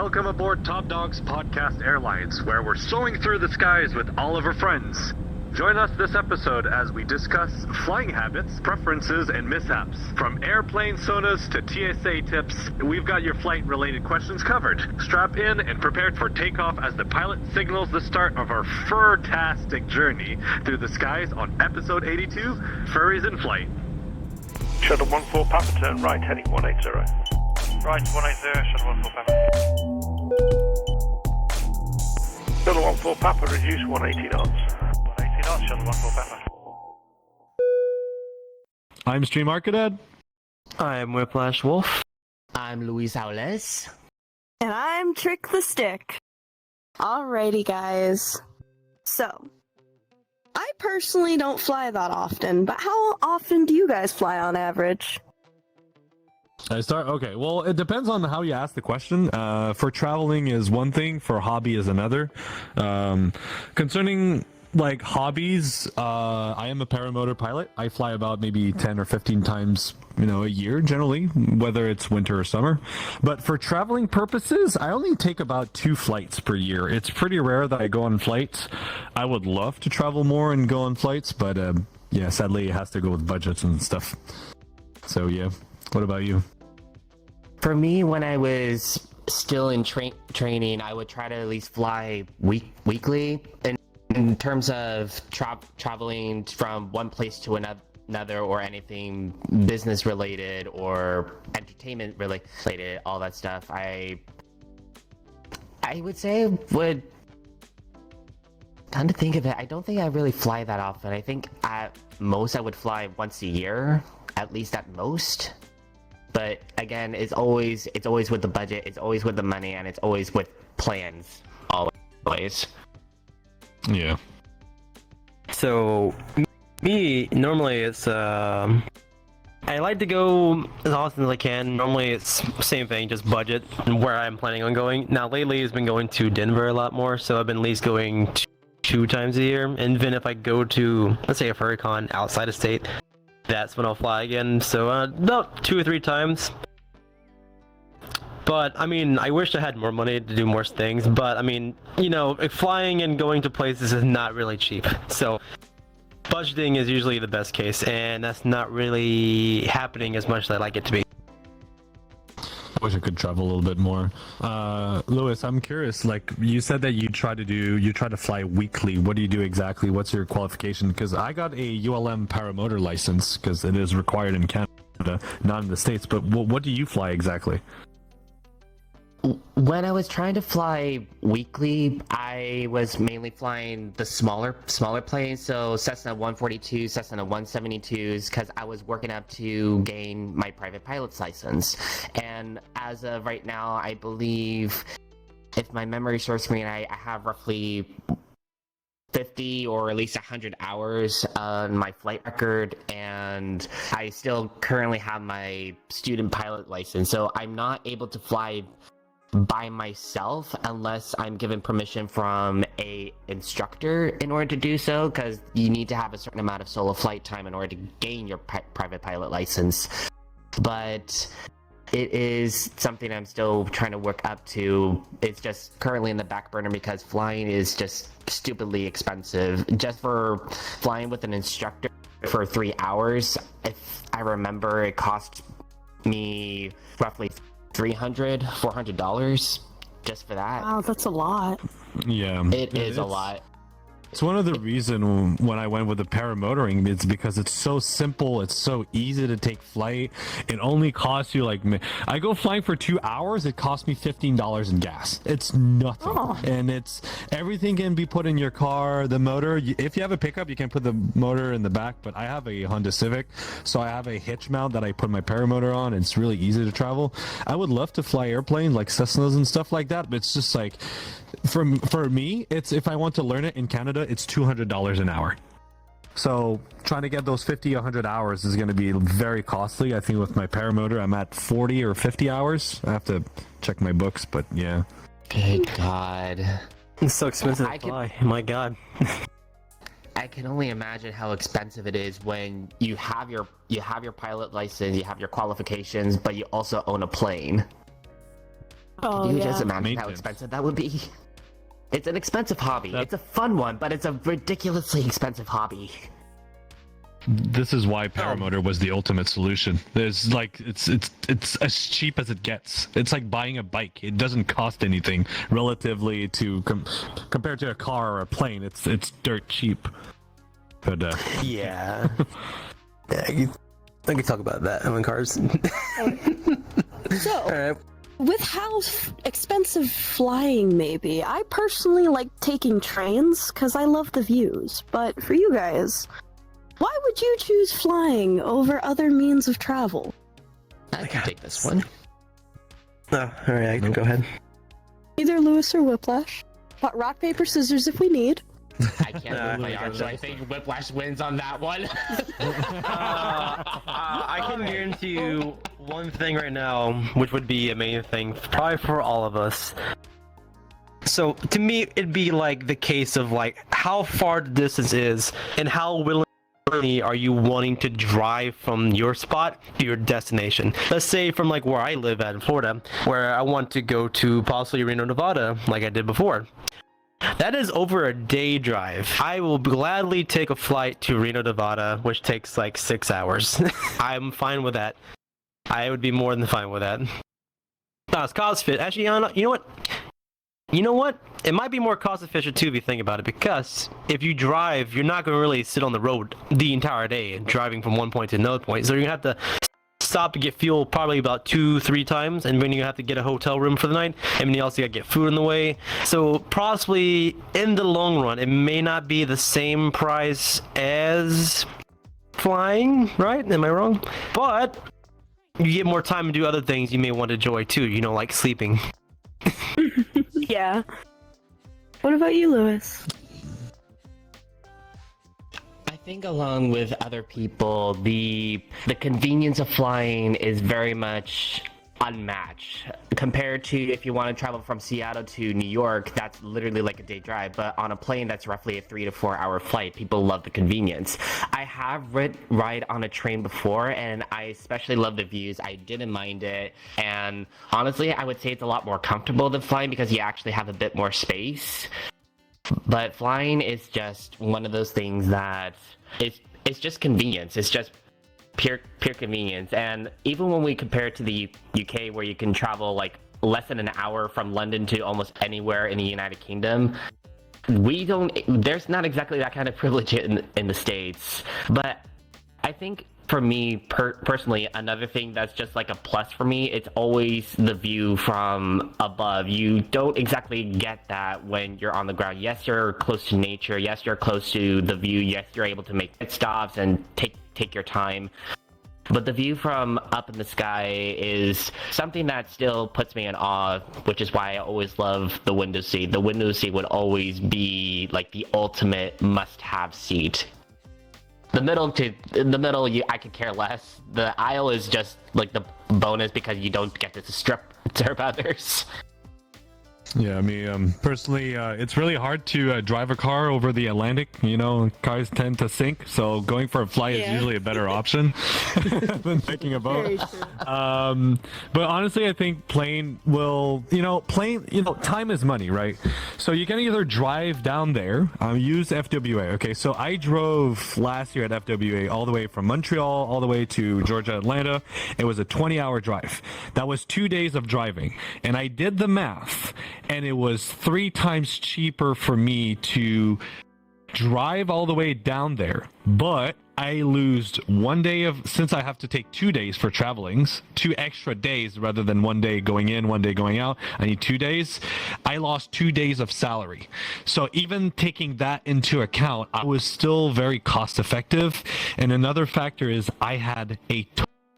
Welcome aboard Top Dogs Podcast Airlines, where we're soaring through the skies with all of our friends. Join us this episode as we discuss flying habits, preferences, and mishaps. From airplane sonas to TSA tips, we've got your flight-related questions covered. Strap in and prepare for takeoff as the pilot signals the start of our fur-tastic journey through the skies on Episode 82, Furries in Flight. Shuttle 14 Papa, turn right, heading 180. Right, 180, Shuttle 14 Papa. Shuttle 14 Papa, reduce 180 knots. 180 knots, Shuttle 14 Papa. I'm Stream ArcaDad. I'm Whiplash Wolf. I'm Howléz. And I'm Trick the Stick. Alrighty, guys. So, I personally don't fly that often, but how often do you guys fly on average? Okay, well, it depends on how you ask the question. For traveling is one thing, for hobby is another. Concerning like hobbies, I am a paramotor pilot. I fly about maybe 10 or 15 times, a year generally, whether it's winter or summer. But for traveling purposes, I only take about 2 flights per year. It's pretty rare that I go on flights. I would love to travel more and go on flights, but yeah, sadly it has to go with budgets and stuff. So yeah, what about you? For me, when I was still in training, I would try to at least fly weekly. In terms of traveling from one place to another or anything business related or entertainment related, all that stuff, I would say would, come to think of it, I don't think I really fly that often. I think at most I would fly once a year, at least at most. But again, it's always with the budget, it's always with the money, and it's always with plans, always. Yeah. So, me, normally it's, I like to go as often as I can. Normally it's same thing, just budget and where I'm planning on going. Now, lately it's been going to Denver a lot more, so I've been at least going 2 times a year. And even if I go to, let's say, a furry con outside of state, that's when I'll fly again. So, about 2 or 3 times. But, I mean, I wish I had more money to do more things, but, I mean, flying and going to places is not really cheap. So, budgeting is usually the best case, and that's not really happening as much as I'd like it to be. I wish I could travel a little bit more. Lewis, I'm curious, like, you said that you try to fly weekly. What do you do exactly? What's your qualification? Because I got a ULM paramotor license, because it is required in Canada, not in the States, but what do you fly exactly? When I was trying to fly weekly, I was mainly flying the smaller planes, so Cessna 142, Cessna 172s, because I was working up to gain my private pilot's license. And as of right now, I believe, if my memory serves me, I have roughly 50 or at least 100 hours on my flight record, and I still currently have my student pilot license, so I'm not able to fly by myself unless I'm given permission from a instructor in order to do so, because you need to have a certain amount of solo flight time in order to gain your private pilot license. But it is something I'm still trying to work up to. It's just currently in the back burner because flying is just stupidly expensive. Just for flying with an instructor for 3 hours, if I remember, it cost me roughly $400 just for that. Wow, that's a lot. Yeah. It is a lot. It's one of the reasons when I went with the paramotoring, it's because it's so simple, it's so easy to take flight. It only costs you I go flying for 2 hours, it costs me $15 in gas. It's nothing. And it's everything can be put in your car. The motor, if you have a pickup, you can put the motor in the back, but I have a Honda Civic, so I have a hitch mount that I put my paramotor on. It's really easy to travel. I would love to fly airplanes like Cessnas and stuff like that, but it's just like, for me, it's, if I want to learn it in Canada, it's $200 an hour. So trying to get those 50, 100 hours is going to be very costly. I think with my paramotor, I'm at 40 or 50 hours. I have to check my books, but yeah. Good God. It's so expensive to fly. My God. I can only imagine how expensive it is when you have your pilot license, you have your qualifications, but you also own a plane. Oh, Can you yeah. just imagine how Maintenance. expensive that would be? It's an expensive hobby. It's a fun one, but it's a ridiculously expensive hobby. This is why paramotor was the ultimate solution. There's like it's as cheap as it gets. It's like buying a bike. It doesn't cost anything relatively to compared to a car or a plane. It's dirt cheap. But Yeah. Yeah, I can talk about that on cars. So, Alright. with how expensive flying may be, I personally like taking trains because I love the views. But for you guys, why would you choose flying over other means of travel? I can take this one. Oh, alright, go ahead. Either Lewis or Whiplash. But rock, paper, scissors if we need. I can't believe I think Whiplash wins on that one. I can guarantee you one thing right now, which would be a main thing, probably for all of us. So, to me, it'd be like the case of like how far the distance is and how willing are you wanting to drive from your spot to your destination. Let's say from like where I live at in Florida, where I want to go to possibly Reno, Nevada, like I did before. That is over a day drive. I will gladly take a flight to Reno, Nevada, which takes like 6 hours. I'm fine with that. I would be more than fine with that. No, it's cost fit. Actually, you know what? You know what? It might be more cost efficient too if you think about it, because if you drive, you're not going to really sit on the road the entire day driving from one point to another point. So you're going to have to stop to get fuel probably about 2-3 times, and then you have to get a hotel room for the night, and then you also got to get food on the way. So possibly in the long run, it may not be the same price as flying, right? Am I wrong? But you get more time to do other things you may want to enjoy too, you know, like sleeping. Yeah. What about you, Lewis? I think along with other people, the convenience of flying is very much unmatched compared to if you want to travel from Seattle to New York. That's literally like a day drive, but on a plane that's roughly a 3 to 4 hour flight. People love the convenience. I have ride on a train before, and I especially love the views. I didn't mind it, and honestly I would say it's a lot more comfortable than flying because you actually have a bit more space. But flying is just one of those things that it's just convenience. It's just pure convenience. And even when we compare it to the UK, where you can travel like less than an hour from London to almost anywhere in the United Kingdom, there's not exactly that kind of privilege in the States. But I think for me personally, another thing that's just like a plus for me, it's always the view from above. You don't exactly get that when you're on the ground. Yes, you're close to nature. Yes, you're close to the view. Yes, you're able to make pit stops and take your time. But the view from up in the sky is something that still puts me in awe, which is why I always love the window seat. The window seat would always be like the ultimate must-have seat. The middle, I could care less. The aisle is just like the bonus because you don't get to disturb others. Yeah, I mean, personally, it's really hard to drive a car over the Atlantic. You know, cars tend to sink, so going for a flight is usually a better option than taking a boat. But honestly, I think plane, time is money, right? So you can either drive down there, use FWA. Okay, so I drove last year at FWA all the way from Montreal all the way to Georgia, Atlanta. It was a 20-hour drive. That was 2 days of driving, and I did the math. And it was 3 times cheaper for me to drive all the way down there. But I lose 1 day since I have to take 2 days for travelings, 2 extra days rather than 1 day going in, 1 day going out. I need 2 days. I lost 2 days of salary. So even taking that into account, I was still very cost effective. And another factor is I had a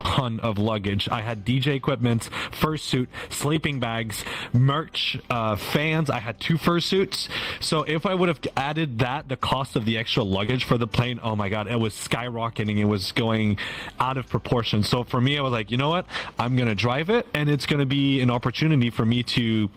ton of luggage. I had DJ equipment, fursuit, sleeping bags, merch, fans. I had 2 fursuits. So if I would have added that, the cost of the extra luggage for the plane, oh my god, it was skyrocketing. It was going out of proportion. So for me, I was like, you know what? I'm gonna drive it, and it's gonna be an opportunity for me to,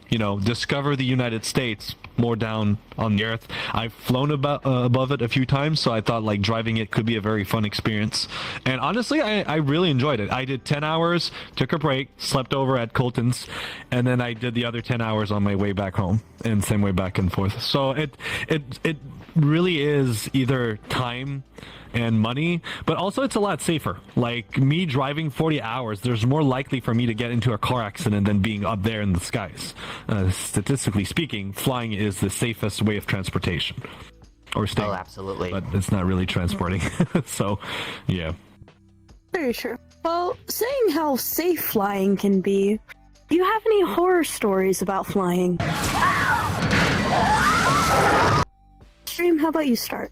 discover the United States more down on the earth. I've flown above it a few times, so I thought like driving it could be a very fun experience. And honestly, I really enjoyed it. I did 10 hours, took a break, slept over at Coltyn's, and then I did the other 10 hours on my way back home, and same way back and forth. So it really is either time and money, but also it's a lot safer. Like me driving 40 hours, there's more likely for me to get into a car accident than being up there in the skies. Statistically speaking, flying is the safest way of transportation. Or staying. Oh, absolutely. But it's not really transporting. So, yeah. Very true. Well, saying how safe flying can be, do you have any horror stories about flying? Stream, how about you start?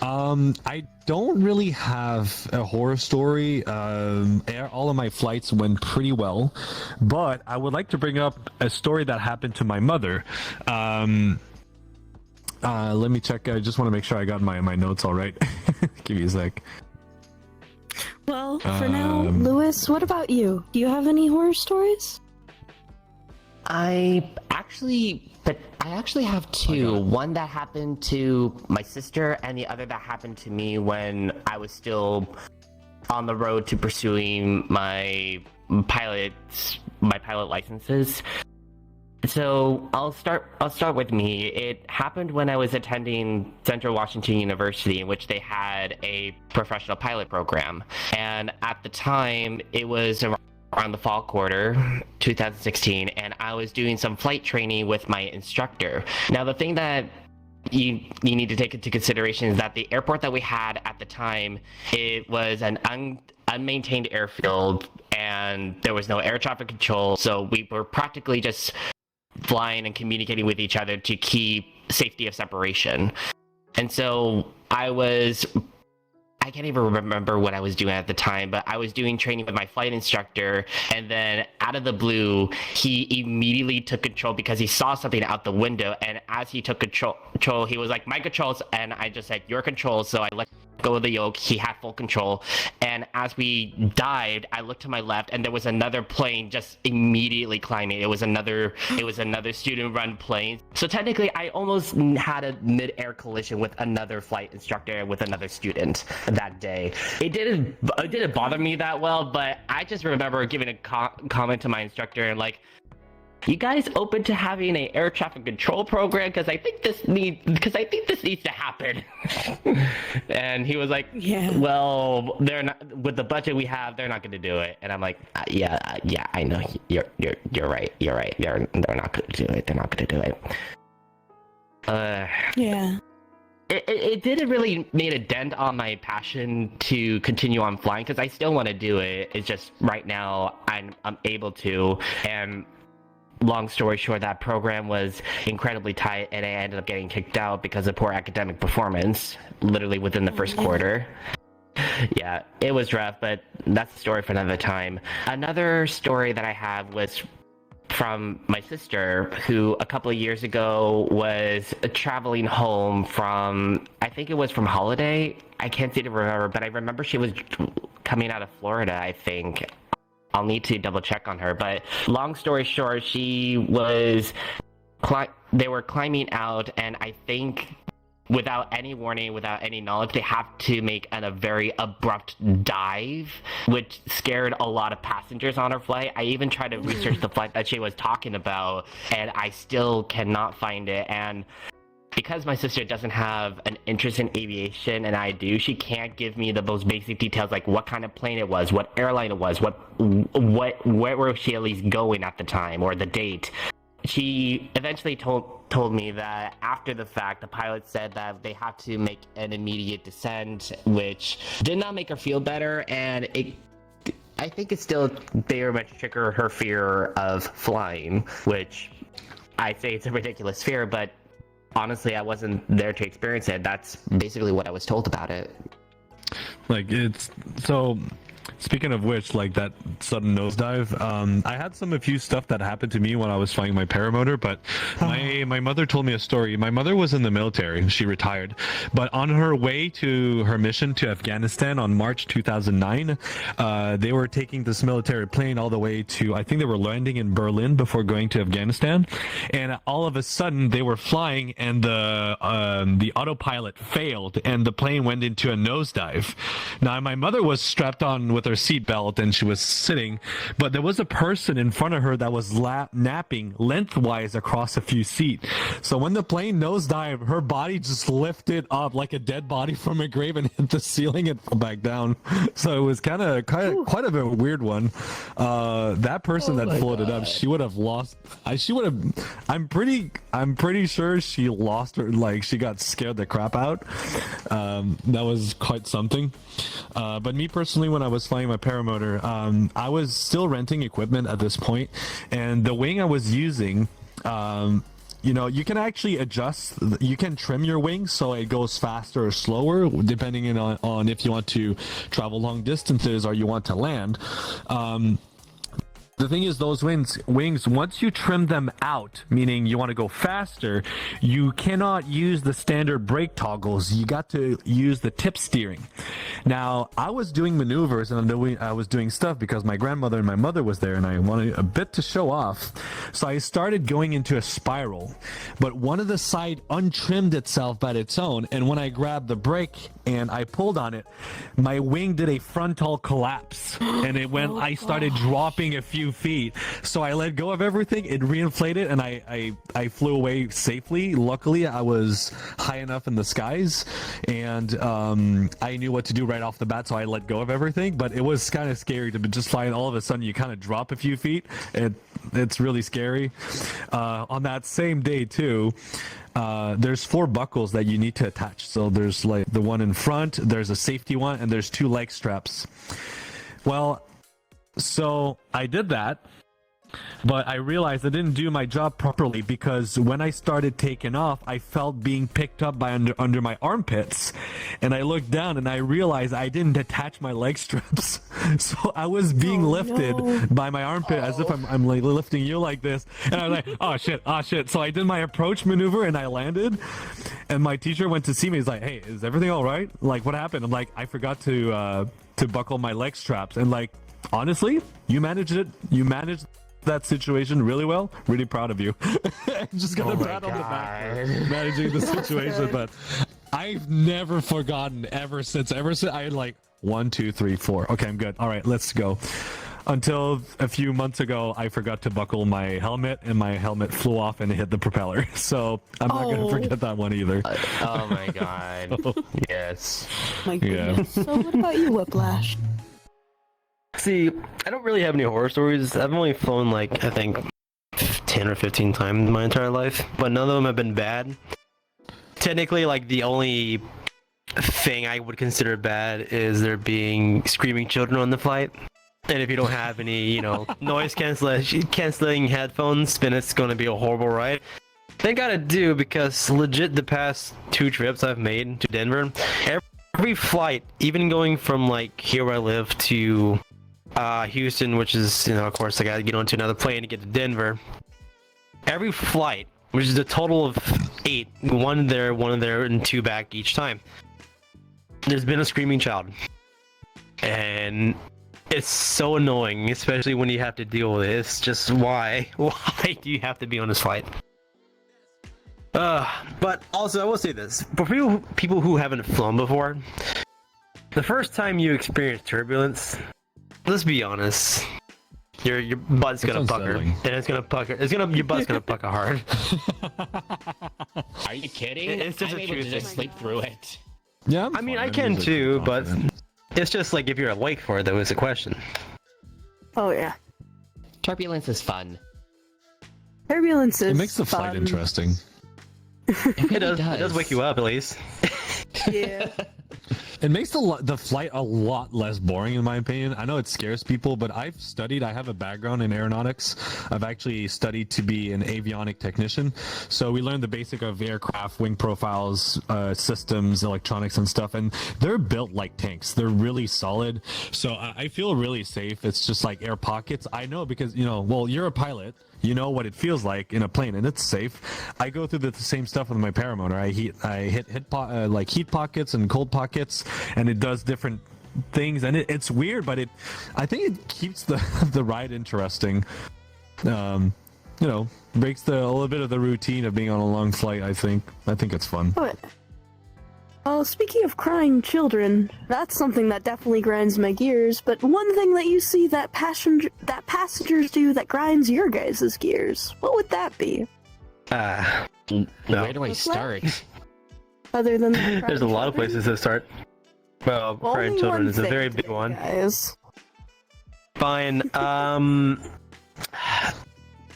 I don't really have a horror story. All of my flights went pretty well, but I would like to bring up a story that happened to my mother. Let me check. I just want to make sure I got my notes all right. Give me a sec. Well, for now, Lewis, what about you? Do you have any horror stories? I actually have two. One that happened to my sister, and the other that happened to me when I was still on the road to pursuing my pilot licenses. So I'll start with me. It happened when I was attending Central Washington University, in which they had a professional pilot program, and at the time it was around the fall quarter 2016, and I was doing some flight training with my instructor. Now, the thing that you need to take into consideration is that the airport that we had at the time, it was an unmaintained airfield, and there was no air traffic control, so we were practically just flying and communicating with each other to keep safety of separation. And so I can't even remember what I was doing at the time, but I was doing training with my flight instructor, and then out of the blue, he immediately took control because he saw something out the window, and as he took control, he was like, "My controls," and I just said, "Your controls," so I let go of the yoke. He had full control, and as we dived, I looked to my left, and there was another plane just immediately climbing. It was another student-run plane. So technically, I almost had a mid-air collision with another flight instructor with another student that day. It didn't bother me that well, but I just remember giving a comment to my instructor and like, "You guys open to having an air traffic control program? Because I think this needs to happen." And he was like, Yeah. "Well, they're not, with the budget we have, they're not going to do it." And I'm like, yeah, I know. You're right. They're not going to do it. They're not going to do it." Yeah. It didn't really make a dent on my passion to continue on flying, because I still want to do it. It's just right now I'm able to, and long story short, that program was incredibly tight, and I ended up getting kicked out because of poor academic performance, literally within the first quarter. Yeah, it was rough, but that's a story for another time. Another story that I have was from my sister, who a couple of years ago was traveling home from, I think it was from Howléz. I can't seem to remember, but I remember she was coming out of Florida, I think. I'll need to double check on her, but long story short, they were climbing out, and I think without any warning, without any knowledge, they have to make a very abrupt dive, which scared a lot of passengers on our flight. I even tried to research the flight that she was talking about, and I still cannot find it. And because my sister doesn't have an interest in aviation and I do, she can't give me the most basic details, like what kind of plane it was, what airline it was, where was she at least going at the time, or the date. She eventually told me that after the fact, the pilot said that they had to make an immediate descent, which did not make her feel better, and I think it still very much triggered her fear of flying, which I say it's a ridiculous fear, but honestly, I wasn't there to experience it. That's basically what I was told about it. Like, it's so Speaking of which, like that sudden nosedive, I had a few stuff that happened to me when I was flying my paramotor, but my mother told me a story. My mother was in the military. She retired. But on her way to her mission to Afghanistan on March 2009, they were taking this military plane all the way to, I think they were landing in Berlin before going to Afghanistan. And all of a sudden they were flying and the autopilot failed and the plane went into a nosedive. Now, my mother was strapped on with her seatbelt and she was sitting, but there was a person in front of her that was napping lengthwise across a few seats. So when the plane nosedived, her body just lifted up like a dead body from a grave and hit the ceiling and fell back down. So it was quite a weird one. That person that floated up, she would have lost. I'm pretty sure she lost her. Like she got scared the crap out. That was quite something. But me personally, when I was flying my paramotor, I was still renting equipment at this point, and the wing I was using, you can actually adjust, you can trim your wings so it goes faster or slower depending on if you want to travel long distances or you want to land. The thing is, those wings, once you trim them out, meaning you want to go faster, you cannot use the standard brake toggles. You got to use the tip steering. Now, I was doing maneuvers and I was doing stuff because my grandmother and my mother was there and I wanted a bit to show off. So I started going into a spiral, but one of the side untrimmed itself by its own. And when I grabbed the brake and I pulled on it, my wing did a frontal collapse and I started dropping a few feet. So I let go of everything, it reinflated, and I flew away safely. Luckily, I was high enough in the skies, and I knew what to do right off the bat, so I let go of everything. But it was kind of scary to be just flying. All of a sudden, you kind of drop a few feet. It's really scary. On that same day, too, there's 4 buckles that you need to attach. So there's like the one in front, there's a safety one, and there's 2 leg straps. Well, so I did that, but I realized I didn't do my job properly because when I started taking off, I felt being picked up by under my armpits, and I looked down and I realized I didn't attach my leg straps. So I was being lifted by my armpit as if I'm like lifting you like this, and I was like, oh shit. So I did my approach maneuver and I landed, and my teacher went to see me. He's like, hey, is everything all right? Like, what happened? I'm like, I forgot to buckle my leg straps. And like, honestly, you managed it. You managed that situation really well. Really proud of you. Just got a pat on the back for managing the situation. But I've never forgotten ever since I had like 1, 2, 3, 4. Okay, I'm good. All right, let's go. Until a few months ago, I forgot to buckle my helmet, and my helmet flew off and it hit the propeller. So I'm not going to forget that one either. Oh my god. Yes. My goodness. So what about you, Whiplash? See, I don't really have any horror stories. I've only flown like, I think, 10 or 15 times in my entire life, but none of them have been bad. Technically, like, the only thing I would consider bad is there being screaming children on the flight. And if you don't have any, noise canceling headphones, then it's going to be a horrible ride. Thank God I do, because legit the past 2 trips I've made to Denver, every flight, even going from like here where I live to Houston, which is, of course I gotta get onto another plane to get to Denver. Every flight, which is a total of 8, one there, and 2 back each time, there's been a screaming child. And it's so annoying, especially when you have to deal with it. It's just why do you have to be on this flight? But also I will say this, for people who haven't flown before, the first time you experience turbulence, let's be honest, your butt's gonna pucker, and your butt's gonna pucker hard. Are you kidding? It's just I'm a able true to just thing. sleep through it. Yeah, I mean, I can too, but it's just like if you're awake for it, that was a question. Oh yeah. Turbulence is fun. Turbulence is It makes the fun. flight interesting. It It really does wake you up at least. Yeah. It makes the flight a lot less boring, in my opinion. I know it scares people, but I have a background in aeronautics. I've actually studied to be an avionic technician. So we learned the basic of aircraft, wing profiles, systems, electronics, and stuff. And they're built like tanks. They're really solid. So I feel really safe. It's just like air pockets. I know because, you're a pilot. You know what it feels like in a plane, and it's safe. I go through the same stuff with my paramotor. I hit heat pockets and cold pockets, and it does different things. And it's weird, but I think it keeps the ride interesting. Breaks a little bit of the routine of being on a long flight. I think it's fun. Speaking of crying children, that's something that definitely grinds my gears, but one thing that you see that passengers do that grinds your guys' gears, what would that be? No. Where do I start? Other than There's a lot of places to start. Well, crying Only children one is a thing very today, big one. Guys. Fine.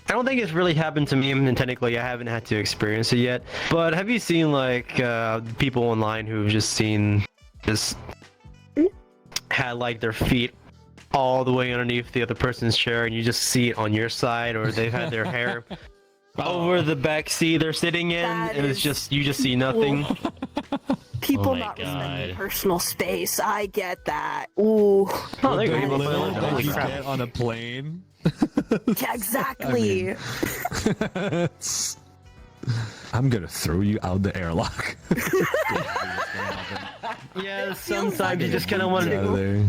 I don't think it's really happened to me, and technically I haven't had to experience it yet. But have you seen people online who've just had like their feet all the way underneath the other person's chair, and you just see it on your side, or they've had their hair over the back seat they're sitting in, and it's just you just see nothing. People Oh my not respecting God. personal space. I get that. Ooh. Oh, there you The go. little that Holy you crap. get on a plane. Yeah, exactly. I'm gonna throw you out the airlock. Yeah, feels sometimes like you it just kind of would want be. Out of there.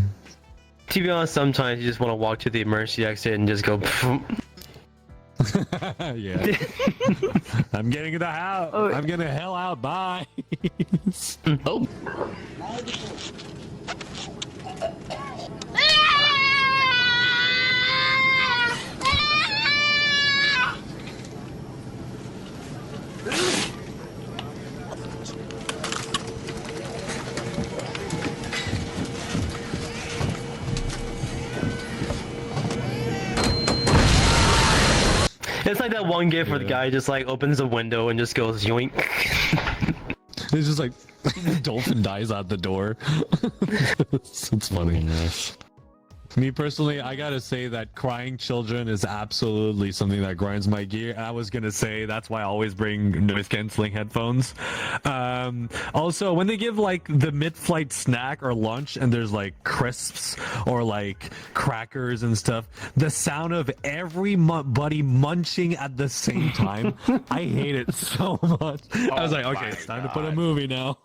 to be honest, sometimes you just want to walk to the emergency exit and just go. Yeah. I'm getting the house. Oh. I'm gonna hell out. Bye. Oh, It's like that one gif where the guy just like opens the window and just goes yoink. It's just like the dolphin dies out the door. It's funny. Me personally, I gotta say that crying children is absolutely something that grinds my gear. I was gonna say that's why I always bring noise canceling headphones. Also, when they give like the mid-flight snack or lunch and there's like crisps or like crackers and stuff, the sound of everybody munching at the same time, I hate it so much. I was like, okay, it's time to put a movie now.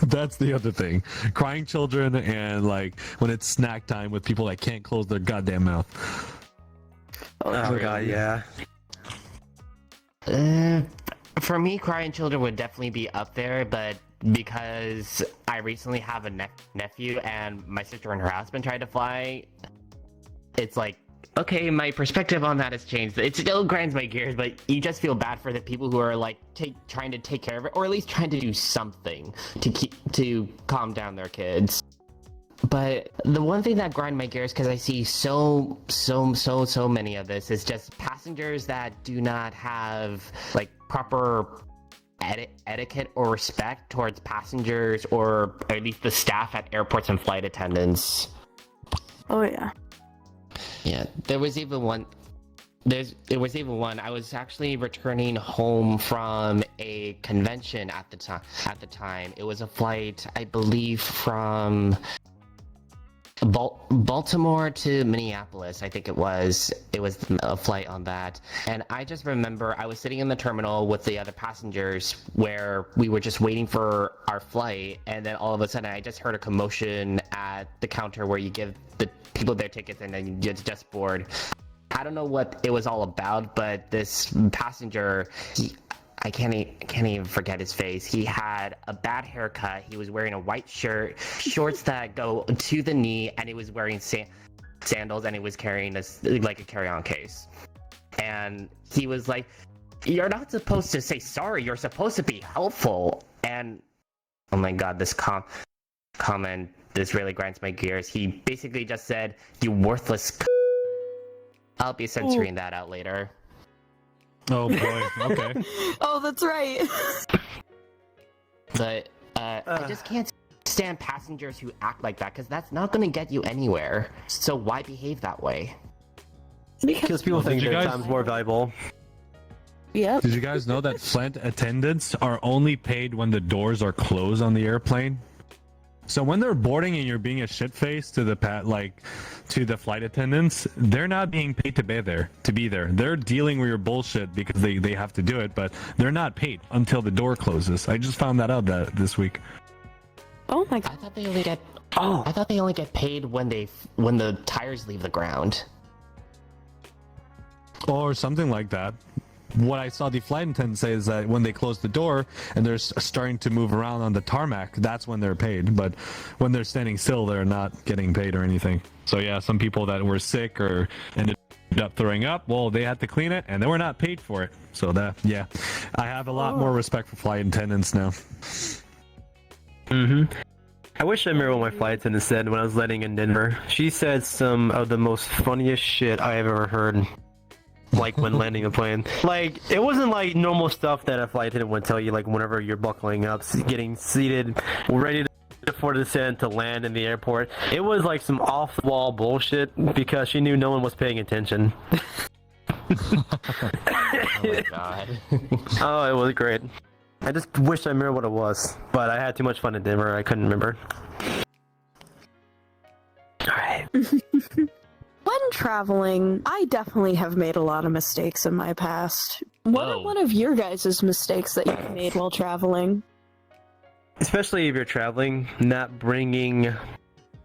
That's the other thing. Crying children and like when it's snack time with people that can't close their goddamn mouth. Oh god, yeah. for me, crying children would definitely be up there, but because I recently have a nephew and my sister and her husband tried to fly, it's like, okay, my perspective on that has changed. It still grinds my gears, but you just feel bad for the people who are like trying to take care of it, or at least trying to do something to calm down their kids. But the one thing that grinds my gears, because I see so many of this, is just passengers that do not have like proper etiquette or respect towards passengers, or at least the staff at airports and flight attendants. Oh yeah. Yeah, there was even one. I was actually returning home from a convention at the time. It was a flight, I believe, from Baltimore to Minneapolis. I think it was a flight on that. And I just remember I was sitting in the terminal with the other passengers where we were just waiting for our flight, and then all of a sudden I just heard a commotion at the counter where you give the people their tickets and then you just board. I don't know what it was all about, but this passenger, I can't even forget his face. He had a bad haircut. He was wearing a white shirt, shorts that go to the knee, and he was wearing sandals, and he was carrying like a carry-on case. And he was like, "You're not supposed to say sorry. You're supposed to be helpful." And oh my god, this comment, this really grinds my gears. He basically just said, "You worthless." I'll be censoring that out later. Oh boy. Okay. Oh, that's right. But I just can't understand passengers who act like that because that's not going to get you anywhere. So why behave that way? Because people think you their guys- time's more valuable. Yep. Did you guys know that flight attendants are only paid when the doors are closed on the airplane? So when they're boarding and you're being a shit face to the to the flight attendants, they're not being paid to be there. They're dealing with your bullshit because they have to do it, but they're not paid until the door closes. I just found that out this week. Oh my I god. thought they only get. I thought they only get paid when the tires leave the ground. Or something like that. What I saw the flight attendant say is that when they close the door and they're starting to move around on the tarmac, that's when they're paid. But when they're standing still, they're not getting paid or anything. So yeah, some people that were sick or ended up throwing up, well, they had to clean it and they were not paid for it. So that, yeah, I have a lot more respect for flight attendants now. I wish I remember what my flight attendant said when I was landing in Denver. She said some of the most funniest shit I've ever heard. Like when landing a plane, like it wasn't like normal stuff that a flight attendant would tell you, like whenever you're buckling up, getting seated, ready for descent to land in the airport. It was like some off-the-wall bullshit because she knew no one was paying attention. Oh my god. Oh, it was great. I just wish I remember what it was, but I had too much fun in Denver. I couldn't remember. All right. When traveling, I definitely have made a lot of mistakes in my past. What are one of your guys' mistakes that you've made while traveling? Especially if you're traveling, not bringing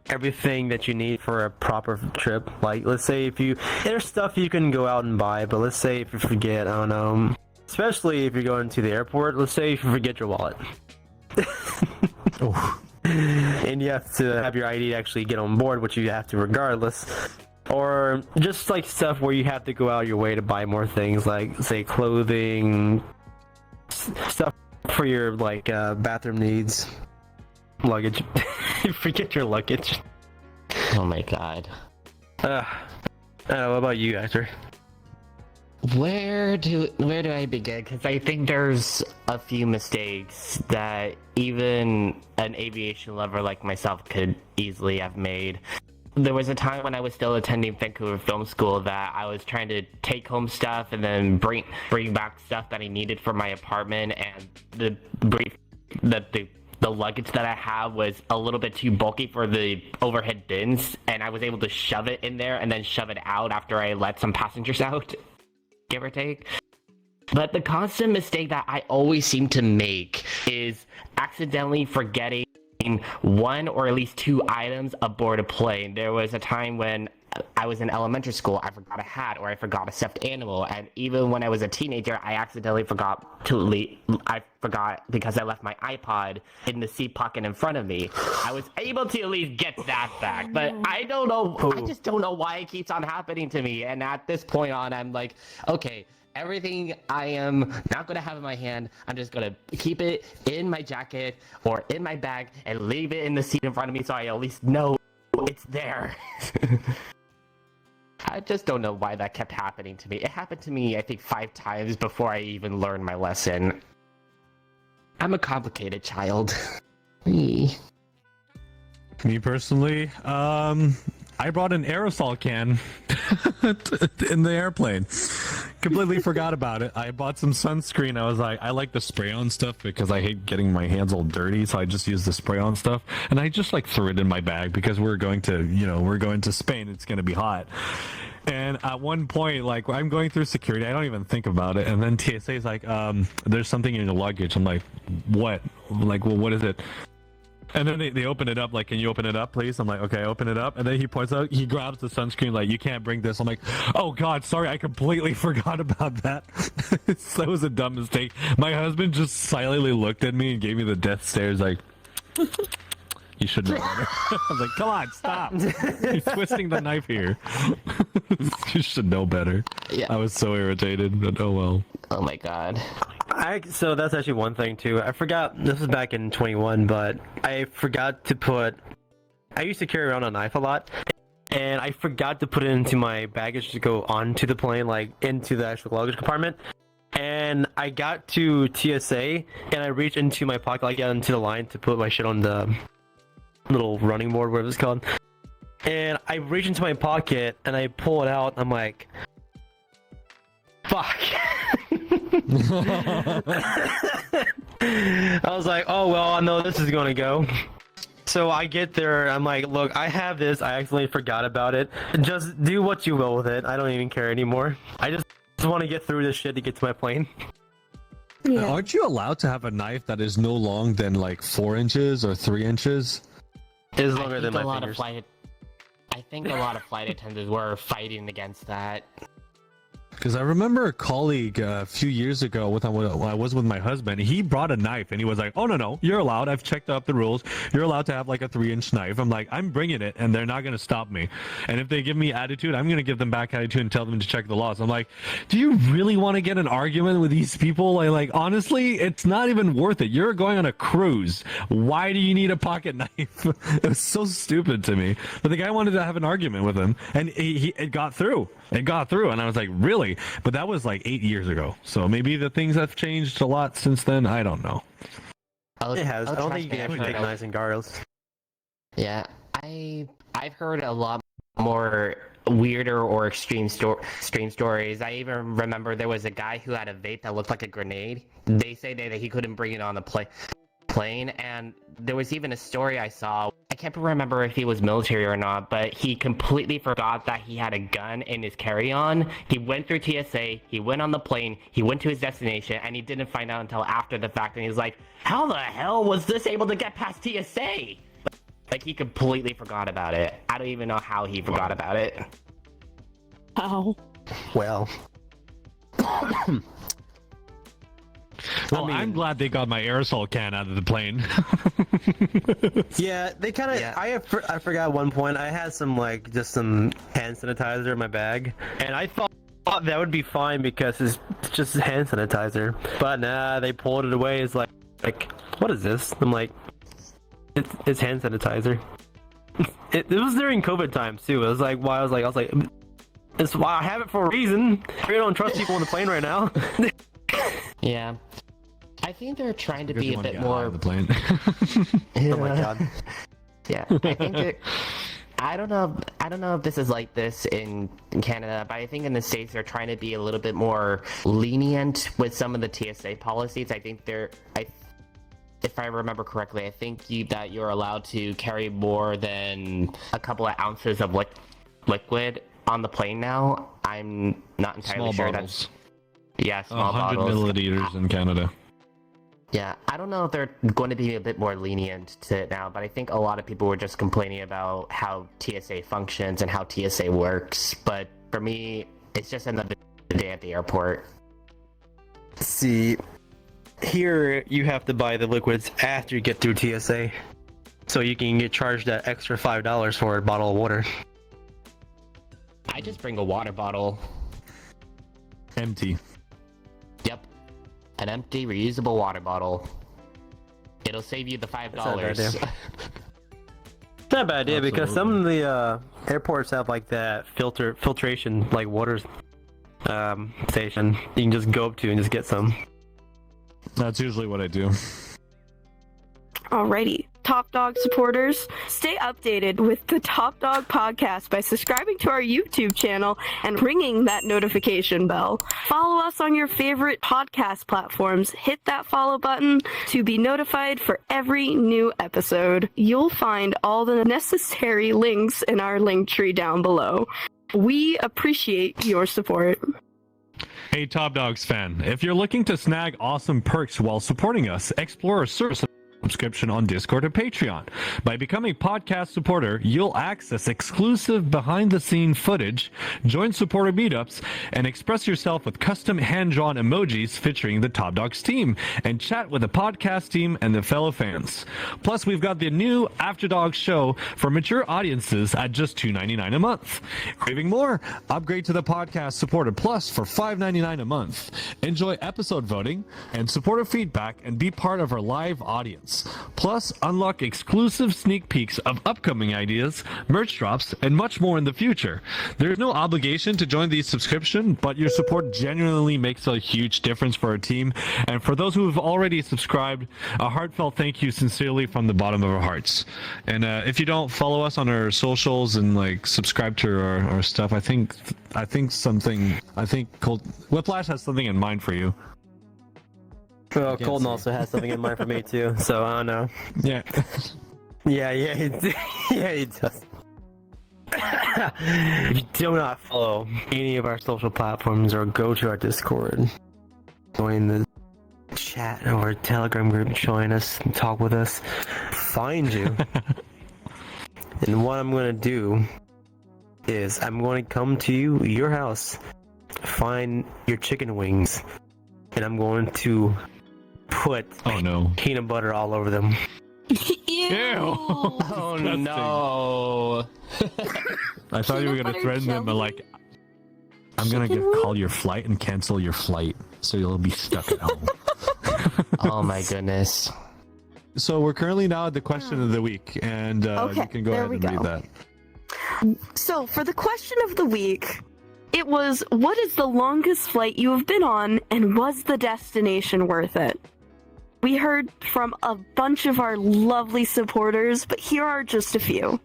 everything that you need for a proper trip. Like, let's say there's stuff you can go out and buy, but let's say if you forget, I don't know, especially if you're going to the airport, let's say if you forget your wallet. And you have to have your ID to actually get on board, which you have to regardless. Or just like stuff where you have to go out your way to buy more things, like say clothing, stuff for your like bathroom needs, luggage. Forget your luggage. Oh my god. What about you, Actor? Where do I begin? Because I think there's a few mistakes that even an aviation lover like myself could easily have made. There was a time when I was still attending Vancouver Film School that I was trying to take home stuff and then bring back stuff that I needed for my apartment, and the luggage that I have was a little bit too bulky for the overhead bins, and I was able to shove it in there and then shove it out after I let some passengers out, give or take. But the constant mistake that I always seem to make is accidentally forgetting one or at least two items aboard a plane. There was a time when I was in elementary school, I forgot a hat or I forgot a stuffed animal, and even when I was a teenager, I accidentally forgot because I left my iPod in the seat pocket in front of me. I was able to at least get that back, but I don't know, I just don't know why it keeps on happening to me, and at this point on, I'm like, okay, everything I am not going to have in my hand, I'm just going to keep it in my jacket or in my bag and leave it in the seat in front of me so I at least know it's there. I just don't know why that kept happening to me. It happened to me, I think, 5 times before I even learned my lesson. I'm a complicated child. Me personally, I brought an aerosol can in the airplane. Completely forgot about it. I bought some sunscreen. I was like, I like the spray on stuff because I hate getting my hands all dirty, so I just use the spray on stuff. And I just like threw it in my bag because we're going to Spain. It's going to be hot. And at one point, like, I'm going through security, I don't even think about it. And then TSA is like, there's something in your luggage. I'm like, what? I'm like, well, what is it? And then they open it up, like, can you open it up, please? I'm like, okay, open it up. And then he points out, he grabs the sunscreen, like, you can't bring this. I'm like, oh God, sorry, I completely forgot about that. That was a dumb mistake. My husband just silently looked at me and gave me the death stares, like, you should know better. I was like, come on, stop. You're twisting the knife here. You should know better. Yeah. I was so irritated, but oh well. Oh my god. So that's actually one thing too. I forgot, this was back in 21, but I forgot to I used to carry around a knife a lot, and I forgot to put it into my baggage to go onto the plane, like into the actual luggage compartment. And I got to TSA, and I reached into my pocket, like into the line to put my shit on the little running board, whatever it's called. And I reach into my pocket and I pull it out. And I'm like, fuck. I was like, oh well, I know this is gonna go. So I get there, I'm like, look, I have this, I accidentally forgot about it. Just do what you will with it. I don't even care anymore. I just want to get through this shit to get to my plane. Yeah. Aren't you allowed to have a knife that is no longer than like 4 inches or 3 inches? It's I longer think than a my lot fingers. I think a lot of flight attendants were fighting against that. Because I remember a colleague a few years ago when I was with my husband, he brought a knife and he was like, oh, no, you're allowed. I've checked up the rules. You're allowed to have like a 3-inch knife. I'm like, I'm bringing it and they're not going to stop me. And if they give me attitude, I'm going to give them back attitude and tell them to check the laws. I'm like, do you really want to get an argument with these people? Like honestly, it's not even worth it. You're going on a cruise. Why do you need a pocket knife? It was so stupid to me. But the guy wanted to have an argument with him and it got through. It got through. And I was like, really? But that was like 8 years ago. So maybe the things have changed a lot since then. I don't know. It has. I don't trust think you can me, I've actually heard take a- knives and gargles. Yeah, I've heard a lot more weirder or extreme stories. I even remember there was a guy who had a vape that looked like a grenade. They say that he couldn't bring it on the plane, and there was even a story I saw. I can't remember if he was military or not, but he completely forgot that he had a gun in his carry-on. He went through TSA, he went on the plane, he went to his destination, and he didn't find out until after the fact, and he was like, how the hell was this able to get past TSA? Like, he completely forgot about it. I don't even know how he forgot about it. How? Well. Well, I mean- I'm glad they got my aerosol can out of the plane. Yeah, they kind of. Yeah. I forgot at one point. I had some just some hand sanitizer in my bag, and I thought that would be fine because it's just hand sanitizer. But nah, they pulled it away. It's like what is this? I'm like, it's hand sanitizer. It was during COVID times too. It was like why I was like, it's why I have it for a reason. I really don't trust people on the plane right now. Yeah. I think they're trying to be a bit on more... the plane. Oh my god. Yeah, I think that I don't know if this is like this in Canada, but I think in the States they're trying to be a little bit more lenient with some of the TSA policies. I think if I remember correctly, I think that you're allowed to carry more than a couple of ounces of liquid on the plane now. I'm not entirely Small sure bottles. that's small 100 bottles. milliliters in Canada. Yeah, I don't know if they're going to be a bit more lenient to it now, but I think a lot of people were just complaining about how TSA functions and how TSA works. But for me, it's just another day at the airport. See, here you have to buy the liquids after you get through TSA, so you can get charged that extra $5 for a bottle of water. I just bring a water bottle. Empty. Yep, an empty reusable water bottle. It'll save you the $5. not a bad idea. It's not a bad idea because some of the airports have like that filtration like water station you can just go up to and just get some. That's usually what I do. Alrighty. Top Dog supporters, stay updated with the Top Dog podcast by subscribing to our YouTube channel and ringing that notification bell. Follow us on your favorite podcast platforms. Hit that follow button to be notified for every new episode. You'll find all the necessary links in our link tree down below. We appreciate your support. Hey, Top Dogs fan, if you're looking to snag awesome perks while supporting us, explore our service subscription on Discord or Patreon. By becoming a podcast supporter, you'll access exclusive behind-the-scene footage, join supporter meetups, and express yourself with custom hand-drawn emojis featuring the Top Dogs team, and chat with the podcast team and the fellow fans. Plus, we've got the new After Dogs show for mature audiences at just $2.99 a month. Craving more? Upgrade to the Podcast Supporter Plus for $5.99 a month. Enjoy episode voting and supporter feedback and be part of our live audience. events. Plus, unlock exclusive sneak peeks of upcoming ideas, merch drops, and much more in the future. There's no obligation to join the subscription, but your support genuinely makes a huge difference for our team. And for those who have already subscribed, a heartfelt thank you sincerely from the bottom of our hearts. And if you don't follow us on our socials and like subscribe to our stuff, I think Whiplash has something in mind for you. Well, Coltyn also has something in mind for me too, so I don't know. Yeah. Yeah, he does. If you do not follow any of our social platforms or go to our Discord, join the chat or Telegram group, join us and talk with us, find you. And what I'm going to do is I'm going to come to your house, find your chicken wings, and I'm going to put peanut butter all over them. Ew. Oh no. I thought you were going to threaten them, but like, I'm going to call your flight and cancel your flight, so you'll be stuck at home. Oh my goodness. So we're currently now at the question of the week, and you can go ahead and read that. So, for the question of the week, it was, what is the longest flight you have been on, and was the destination worth it? We heard from a bunch of our lovely supporters, but here are just a few.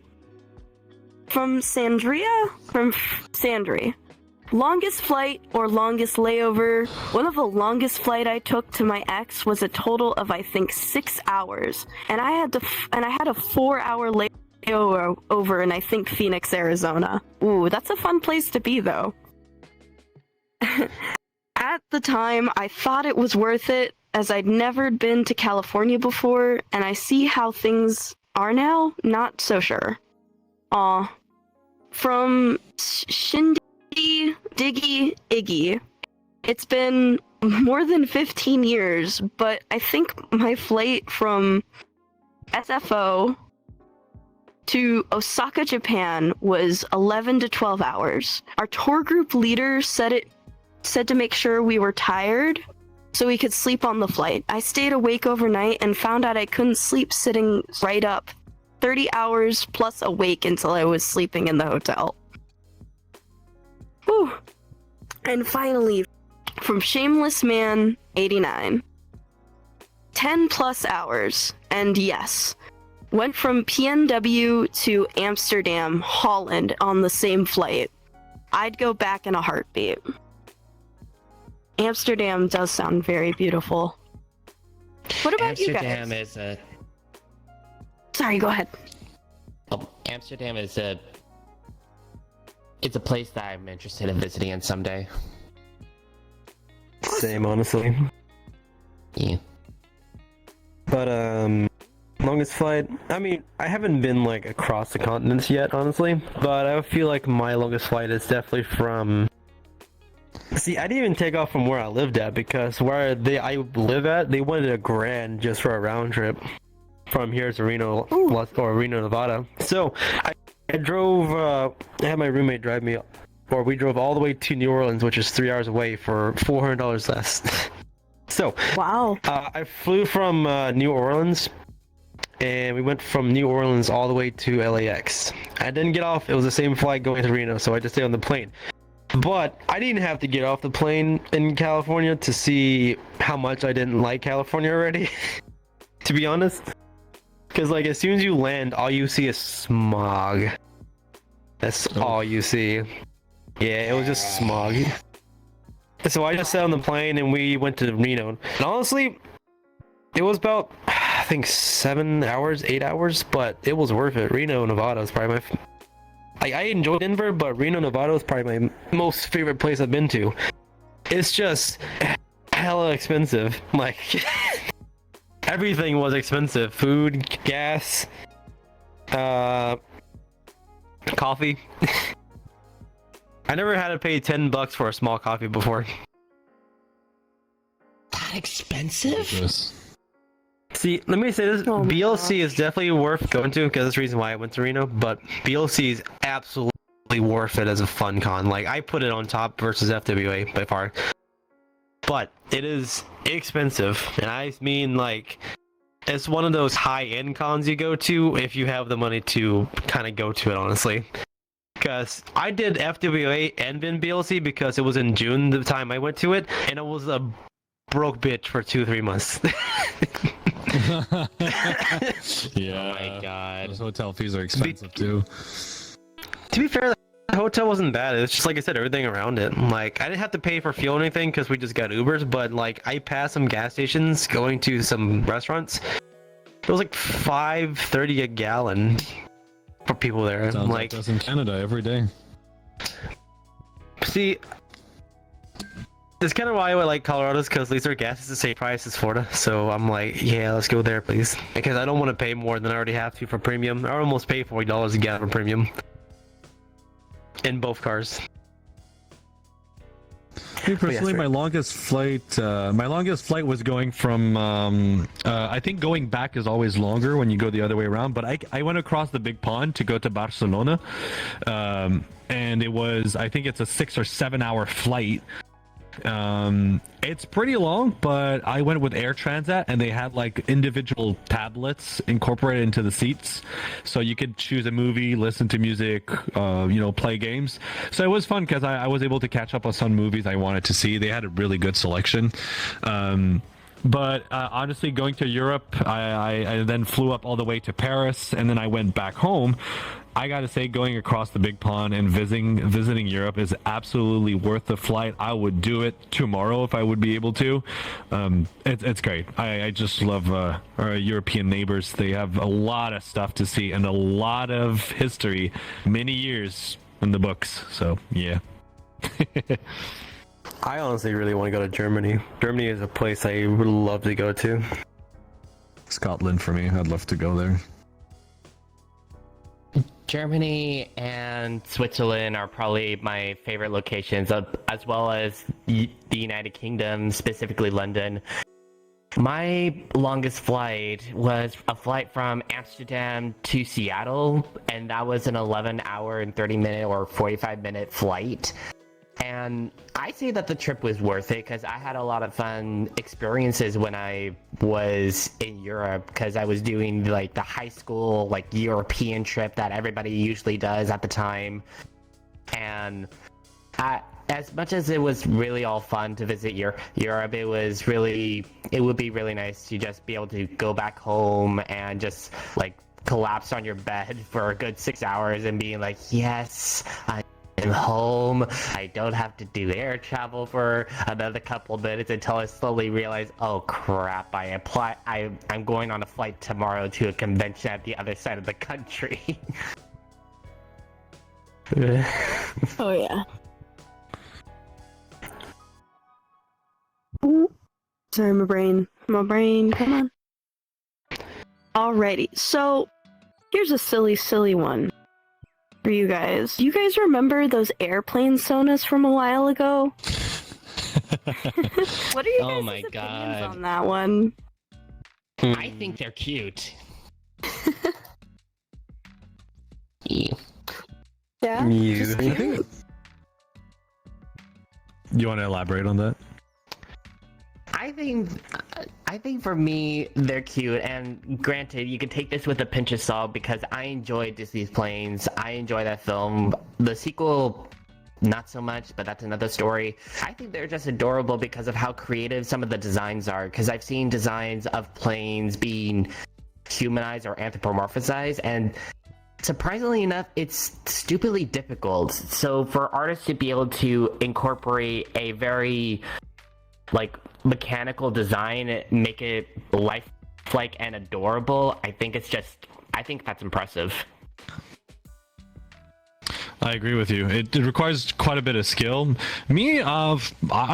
From Sandri. Longest flight or longest layover. One of the longest flight I took to my ex was a total of I think 6 hours, and I had a 4-hour layover in I think Phoenix, Arizona. Ooh, that's a fun place to be though. At the time, I thought it was worth it, as I'd never been to California before, and I see how things are now. Not so sure. Aw. From Shindy Diggy Iggy. It's been more than 15 years, but I think my flight from SFO to Osaka, Japan was 11 to 12 hours. Our tour group leader said to make sure we were tired so we could sleep on the flight. I stayed awake overnight and found out I couldn't sleep sitting right up. 30 hours plus awake until I was sleeping in the hotel. Whew. And finally, from Shameless Man 89. 10 plus hours, and yes, went from PNW to Amsterdam, Holland on the same flight. I'd go back in a heartbeat. Amsterdam does sound very beautiful. What about Amsterdam you guys? is a... Sorry, go ahead. Oh, Amsterdam is a... It's a place that I'm interested in visiting in someday. Same, honestly. Yeah. But, longest flight, I mean, I haven't been, like, across the continents yet, honestly, but I feel like my longest flight is definitely from... See, I didn't even take off from where I lived at, because where I live at, they wanted $1,000 just for a round trip from here to Reno, or Reno, Nevada. So, I drove, I had my roommate drive me, or we drove all the way to New Orleans, which is 3 hours away, for $400 less. So, wow. I flew from New Orleans, and we went from New Orleans all the way to LAX. I didn't get off, it was the same flight going to Reno, so I just stayed on the plane. But I didn't have to get off the plane in California to see how much I didn't like California already, to be honest. Because, like, as soon as you land, all you see is smog. That's all you see. Yeah, it was just smog. So I just sat on the plane and we went to Reno. And honestly, it was about, I think, 7 hours, 8 hours, but it was worth it. Reno, Nevada is probably my... I enjoyed Denver, but Reno, Nevada is probably my most favorite place I've been to. It's just hella expensive. Like, everything was expensive. Food, gas, coffee. I never had to pay $10 for a small coffee before. That expensive? Yes. See, let me say this. Oh my BLC is definitely worth going to, because that's the reason why I went to Reno, but BLC is absolutely worth it as a fun con. Like, I put it on top versus FWA by far. But it is expensive, and I mean, like, it's one of those high-end cons you go to if you have the money to kind of go to it, honestly. Because I did FWA and VIN BLC because it was in June the time I went to it, and I was a broke bitch for 2-3 months. Yeah. Oh my god. Those hotel fees are expensive too. To be fair, the hotel wasn't bad. It's just like I said, everything around it. Like I didn't have to pay for fuel or anything because we just got Ubers. But like I passed some gas stations going to some restaurants. It was like $5.30 a gallon for people there. Sounds like us in Canada every day. see, that's kind of why I like Colorado's because at least their gas is the same price as Florida. So I'm like, yeah, let's go there, please, because I don't want to pay more than I already have to for premium. I almost pay $40 a gallon for premium in both cars. Me personally, sir. my longest flight was going from. I think going back is always longer when you go the other way around. But I went across the big pond to go to Barcelona, and it was, I think it's a 6 or 7 hour flight. It's pretty long, but I went with Air Transat, and they had like individual tablets incorporated into the seats, so you could choose a movie, listen to music, play games. So it was fun because I was able to catch up on some movies I wanted to see. They had a really good selection. But honestly, going to Europe, I then flew up all the way to Paris, and then I went back home. I gotta say, going across the big pond and visiting Europe is absolutely worth the flight. I would do it tomorrow if I would be able to. It's great. I just love our European neighbors. They have a lot of stuff to see and a lot of history, many years in the books. So yeah. I honestly really want to go to Germany. Germany is a place I would love to go to. Scotland for me. I'd love to go there. Germany and Switzerland are probably my favorite locations, as well as the United Kingdom, specifically London. My longest flight was a flight from Amsterdam to Seattle, and that was an 11-hour and 30-minute or 45-minute flight. And I say that the trip was worth it because I had a lot of fun experiences when I was in Europe, because I was doing like the high school like European trip that everybody usually does at the time. And as much as it was really all fun to visit Europe, it would be really nice to just be able to go back home and just like collapse on your bed for a good 6 hours and being like, yes, I'm home. I don't have to do air travel for another couple minutes until I slowly realize, oh crap, I'm going on a flight tomorrow to a convention at the other side of the country. Oh yeah. Ooh. Sorry, my brain, come on. Alrighty, so here's a silly one for you guys. Do you guys remember those airplane sonas from a while ago? What are you guys' my opinions God. on that one? I think they're cute. Yeah. You. You want to elaborate on that? I think for me they're cute, and granted you can take this with a pinch of salt because I enjoy Disney's Planes. I enjoy that film. The sequel, not so much, but that's another story. I think they're just adorable because of how creative some of the designs are, because I've seen designs of planes being humanized or anthropomorphized, and surprisingly enough, it's stupidly difficult. So for artists to be able to incorporate a very like mechanical design, make it lifelike and adorable, I think that's impressive. I agree with you. It requires quite a bit of skill. Me, I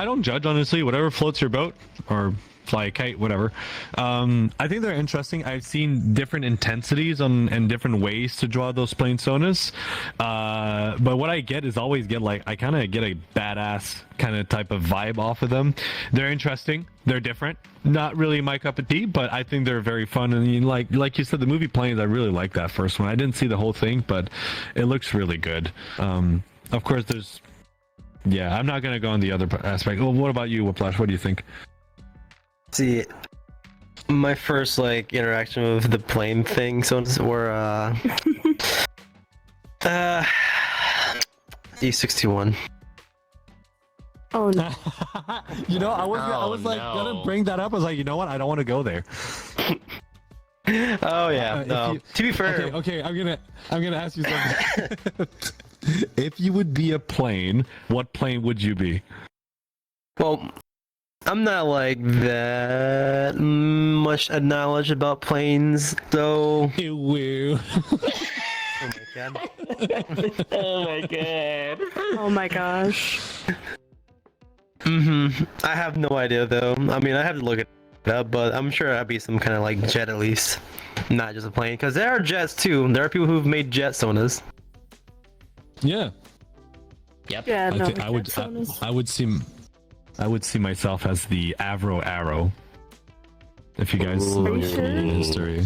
don't judge, honestly. Whatever floats your boat, or fly a kite, whatever. I think they're interesting. I've seen different intensities and different ways to draw those plane sonas. But what I get is always I kind of get a badass kind of type of vibe off of them. They're interesting. They're different. Not really my cup of tea, but I think they're very fun. And like you said, the movie Planes, I really like that first one. I didn't see the whole thing, but it looks really good. Of course, I'm not going to go on the other aspect. Well, what about you, Whiplash? What do you think? See, My first like interaction with the plane thing, so were D61. Oh no. You know, I was like no. gonna bring that up. I was like, you know what? I don't want to go there. Oh yeah, If no. you- To be fair, Okay, I'm gonna ask you something. If you would be a plane, what plane would you be? well, I'm not like that much knowledge about planes, though. Ew. Oh my god. Oh my god. Oh my gosh. I have no idea though. I mean, I have to look it up, but I'm sure that'd be some kind of like jet at least, not just a plane. Because there are jets too. There are people who've made jet sonas. Yeah. Yep. Yeah, no. I would see myself as the Avro Arrow. If you guys Are know you your sure? history.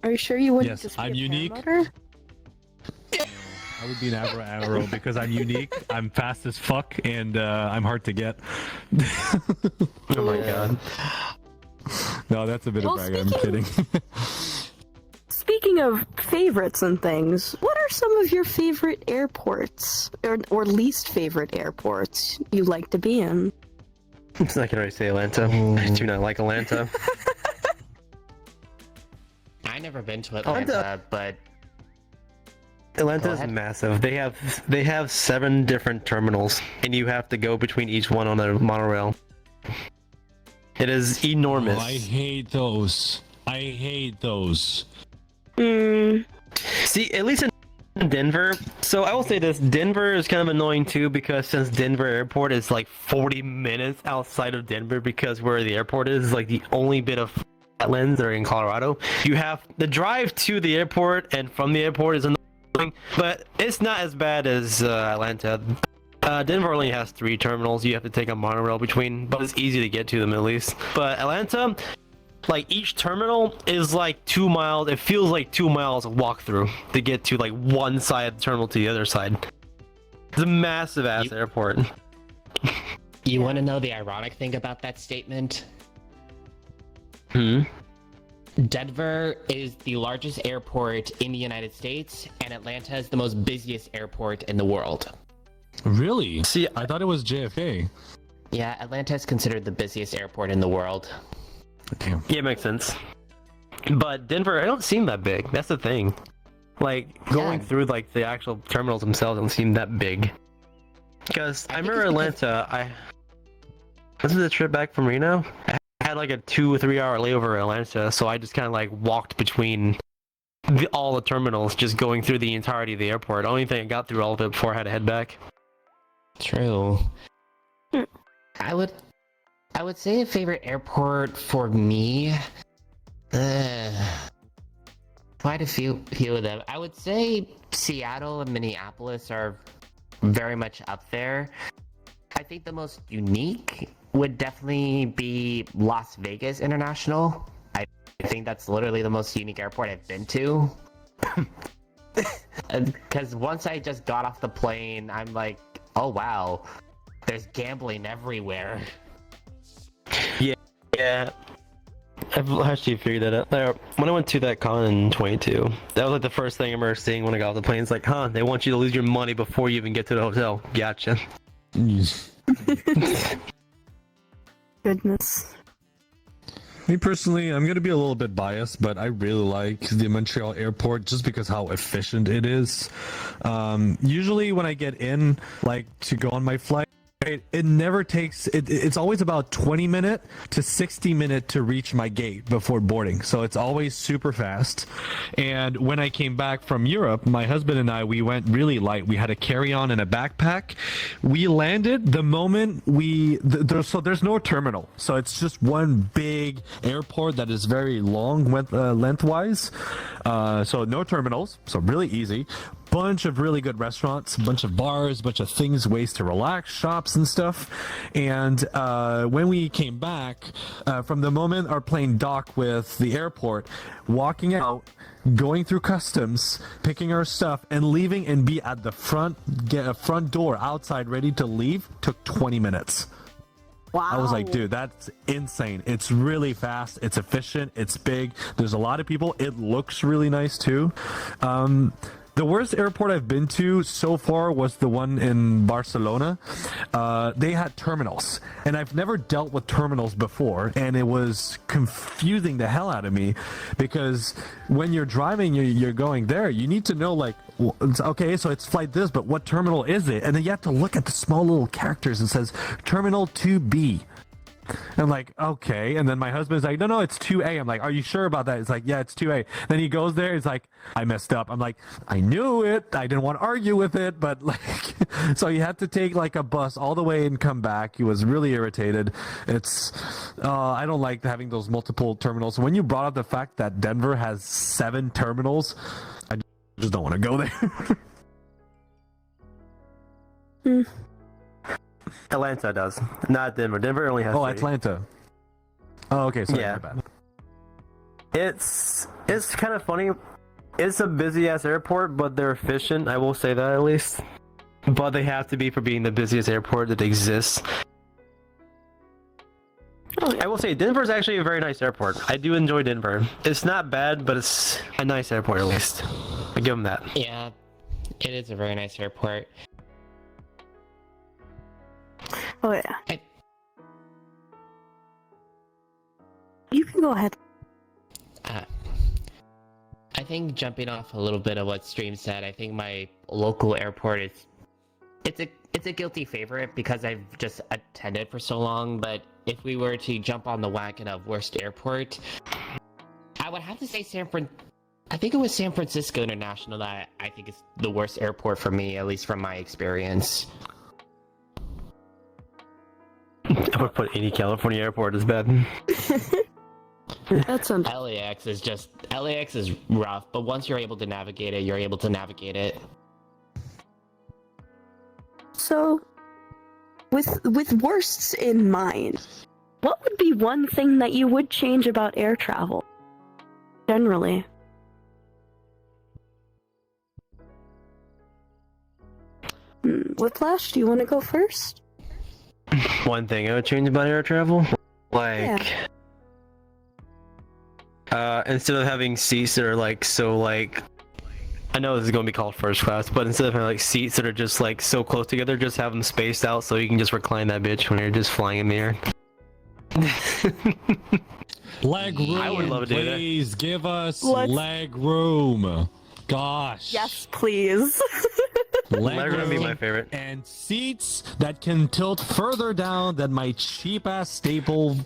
Are you sure you wouldn't Yes, just be I'm a unique. paramotor? I would be an Avro Arrow because I'm unique, I'm fast as fuck, and I'm hard to get. Oh my god. No, that's a bit Well, of brag. I'm kidding. Speaking of favorites and things, what are some of your favorite airports or least favorite airports you like to be in? It's not gonna really say Atlanta. I do not like Atlanta. I never been to Atlanta, but Atlanta Go is ahead. massive. They have 7 different terminals, and you have to go between each one on a monorail. It is enormous. I hate those. I hate those. See, at least in Denver. So I will say this: Denver is kind of annoying too, because since Denver Airport is like 40 minutes outside of Denver, because where the airport is like the only bit of wetlands that are in Colorado. You have the drive to the airport and from the airport is annoying, but it's not as bad as Atlanta. Denver only has 3 terminals you have to take a monorail between, but it's easy to get to them at least. But Atlanta, like each terminal is like 2 miles. It feels like 2 miles of walk through to get to like one side of the terminal to the other side. It's a massive ass airport. you want to know the ironic thing about that statement? Denver is the largest airport in the United States, and Atlanta is the most busiest airport in the world. Really? See, I thought it was JFK. Yeah, Atlanta is considered the busiest airport in the world. Damn. yeah, it makes sense. But Denver, it don't seem that big. That's the thing. Like going Yeah. through like the actual terminals themselves don't seem that big. Because I think remember it's because- Atlanta. This is the trip back from Reno. I had like a 2 or 3 hour layover in Atlanta, so I just kind of like walked between all the terminals, just going through the entirety of the airport. Only thing I got through all of it before I had to head back. True. I would say a favorite airport for me. Quite a few of them. I would say Seattle and Minneapolis are very much up there. I think the most unique would definitely be Las Vegas International. I think that's literally the most unique airport I've been to. Because once I just got off the plane, I'm like, oh wow, there's gambling everywhere. Yeah. I've actually figured that out. There, when I went to that con in 22, that was like the first thing I remember seeing when I got off the plane. It's like, huh, they want you to lose your money before you even get to the hotel. Gotcha. Goodness. Me personally, I'm gonna be a little bit biased, but I really like the Montreal airport just because how efficient it is. Usually when I get in, like to go on my flight, it never takes, it's always about 20 minute to 60 minute to reach my gate before boarding. So it's always super fast. And when I came back from Europe, my husband and I, we went really light. We had a carry-on and a backpack. We landed the moment so there's no terminal. So it's just one big airport that is very long lengthwise. So no terminals. So really easy. Bunch of really good restaurants, bunch of bars, bunch of things, ways to relax, shops and stuff. And when we came back, from the moment our plane docked with the airport, walking out, going through customs, picking our stuff, and leaving and be at the front door outside ready to leave took 20 minutes. Wow. I was like, dude, that's insane. It's really fast. It's efficient. It's big. There's a lot of people. It looks really nice too. The worst airport I've been to so far was the one in Barcelona. They had terminals, and I've never dealt with terminals before, and it was confusing the hell out of me because when you're driving, you're going there, you need to know, like, okay, so it's flight this, but what terminal is it? And then you have to look at the small little characters. It says Terminal 2B. I'm like, okay. And then my husband's like, no, it's 2A. I'm like, are you sure about that? It's like, yeah, it's 2A. Then he goes there. He's like, I messed up. I'm like, I knew it. I didn't want to argue with it. But like, so he had to take like a bus all the way and come back. He was really irritated. I don't like having those multiple terminals. When you brought up the fact that Denver has 7 terminals, I just don't want to go there. Atlanta does, not Denver. Denver only has 3. Atlanta. Oh, okay. Sorry, Yeah. my bad. It's kind of funny. It's a busy ass airport, but they're efficient. I will say that at least. But they have to be for being the busiest airport that exists. I will say Denver is actually a very nice airport. I do enjoy Denver. It's not bad, but it's a nice airport at least. I give them that. Yeah, it is a very nice airport. Oh yeah. I- You can go ahead. I think jumping off a little bit of what Stream said, I think my local airport it's a guilty favorite because I've just attended for so long. But if we were to jump on the wagon of worst airport, I would have to say I think it was San Francisco International that I think is the worst airport for me, at least from my experience. I would put any California airport as bad. That's un- LAX is rough, but once you're able to navigate it, you're able to navigate it. So, with worsts in mind, what would be one thing that you would change about air travel? Generally. Whiplash, do you want to go first? One thing I would change about air travel, like, instead of having seats that are like so like, I know this is gonna be called first class, but instead of having like seats that are just like so close together, just have them spaced out so you can just recline that bitch when you're just flying in the air. Leg room. I would love to do that. Please give us Let's- leg room. Gosh. Yes, please. Leg Leg room would be room my favorite. and seats that can tilt further down than my cheap ass staple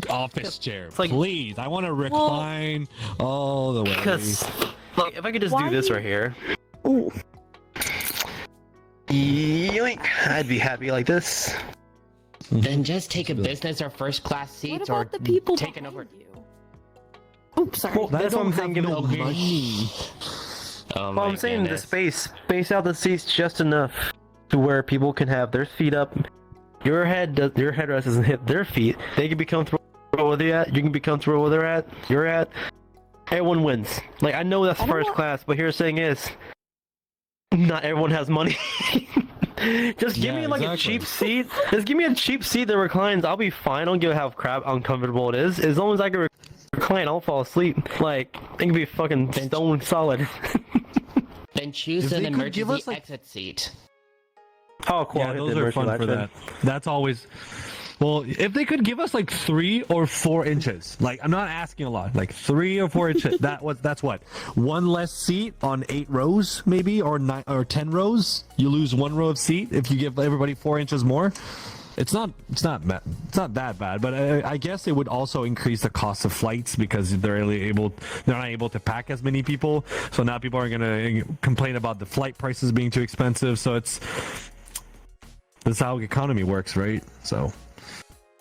office chair. like- Please, I want to recline all the way. Because, like, if I could just Why do this do- right here, Ooh. yoink, I'd be happy like this. Then just take a business or first class What seats, or about the people take an behind over. you? Oops, sorry. Well, that's what I'm thinking. no Okay. money. Oh Well, my I'm saying the goodness. space out the seats just enough to where people can have their feet up. Your headrest doesn't hit their feet. They can be comfortable where they're at. You can be comfortable where you're at. Everyone wins. Like, I know that's I don't first know- class, but here's the thing is, not everyone has money. Just give Yeah, me like exactly. a cheap seat. Just give me a cheap seat that reclines. I'll be fine. I don't give a how crap uncomfortable it is. As long as I can recline, I'll fall asleep. Like, it can be fucking stone solid. Then choose If an they could give emergency us, like- exit seat. Oh, cool. Yeah, I'll hit those the are fun emergency for light that. That's always. Well, if they could give us like 3 or 4 inches, like I'm not asking a lot, like 3 or 4 inches. That's what, 1 less seat on 8 rows, maybe, or 9 or 10 rows. You lose 1 row of seat if you give everybody 4 inches more. It's not that bad, but I guess it would also increase the cost of flights because they're not able to pack as many people. So now people are gonna complain about the flight prices being too expensive. So that's how economy works, right? So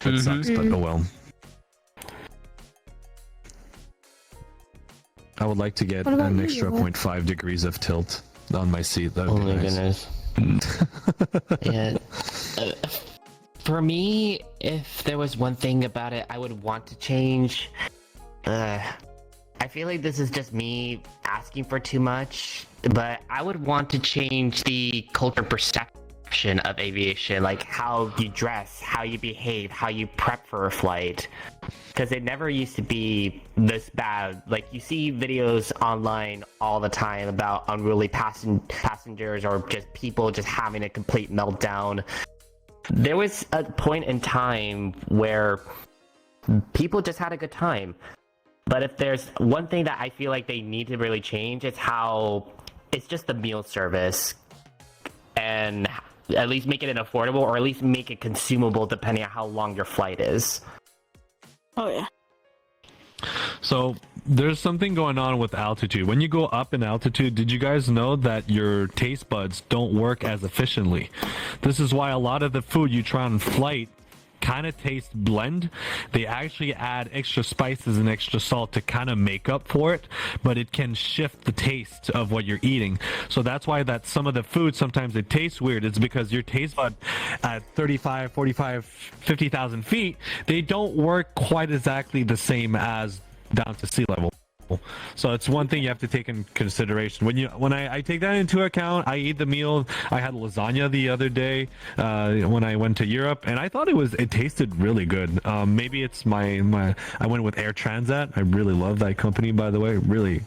it sucks, but oh well. I would like to get What about an you, extra Yoel? 0.5 degrees of tilt on my seat. That would Oh be my nice. goodness. Yeah. For me, if there was one thing about it I would want to change, I feel like this is just me asking for too much, but I would want to change the culture perception of aviation, like how you dress, how you behave, how you prep for a flight. Because it never used to be this bad. Like, you see videos online all the time about unruly passengers or just people just having a complete meltdown. There was a point in time where people just had a good time. But if there's one thing that I feel like they need to really change, it's how it's just the meal service. And at least make it an affordable, or at least make it consumable depending on how long your flight is. Oh yeah. So there's something going on with altitude. When you go up in altitude, did you guys know that your taste buds don't work as efficiently? This is why a lot of the food you try on flight kind of taste blend. They actually add extra spices and extra salt to kind of make up for it, but it can shift the taste of what you're eating. So that's why that some of the food sometimes it tastes weird. It's because your taste bud at 35, 45, 50,000 feet, they don't work quite exactly the same as down to sea level. So it's one thing you have to take in consideration. When I take that into account, I eat the meal. I had lasagna the other day when I went to Europe, and I thought it tasted really good. Maybe it's I went with Air Transat. I really love that company, by the way. Really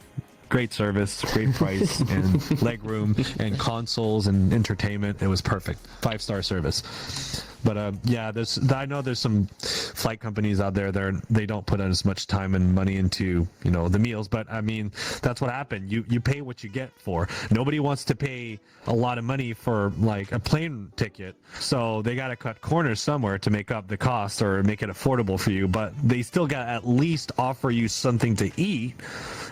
great service, great price, and leg room, and consoles and entertainment. It was perfect. 5-star service. But yeah, I know there's some flight companies out there that they don't put as much time and money into the meals. But I mean, that's what happened. You pay what you get for. Nobody wants to pay a lot of money for like a plane ticket, so they got to cut corners somewhere to make up the cost or make it affordable for you. But they still got to at least offer you something to eat.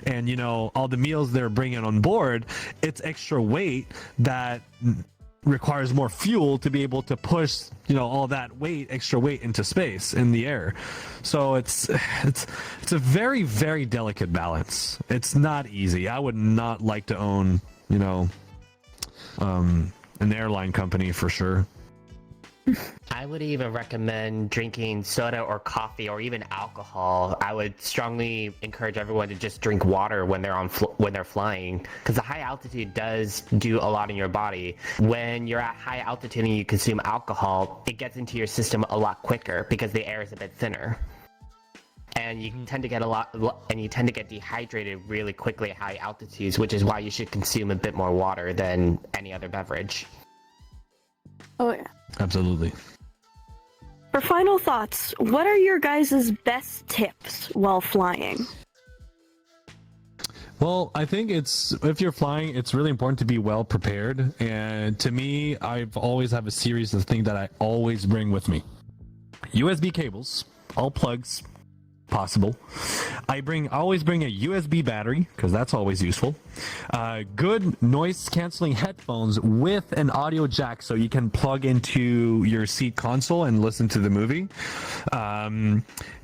And all the meals they're bringing on board, it's extra weight that requires more fuel to be able to push all that extra weight into space in the air. So it's a very, very delicate balance. It's not easy. I would not like to own an airline company for sure. I would even recommend drinking soda or coffee or even alcohol. I would strongly encourage everyone to just drink water when they're flying, because the high altitude does do a lot in your body. When you're at high altitude and you consume alcohol, it gets into your system a lot quicker because the air is a bit thinner. And you tend to get dehydrated really quickly at high altitudes, which is why you should consume a bit more water than any other beverage. Oh yeah. Absolutely. For final thoughts, what are your guys' best tips while flying? Well, I think if you're flying, it's really important to be well prepared. And to me, I've always have a series of things that I always bring with me. USB cables, all plugs possible. I always bring a USB battery, because that's always useful. Good noise canceling headphones with an audio jack, so you can plug into your seat console and listen to the movie.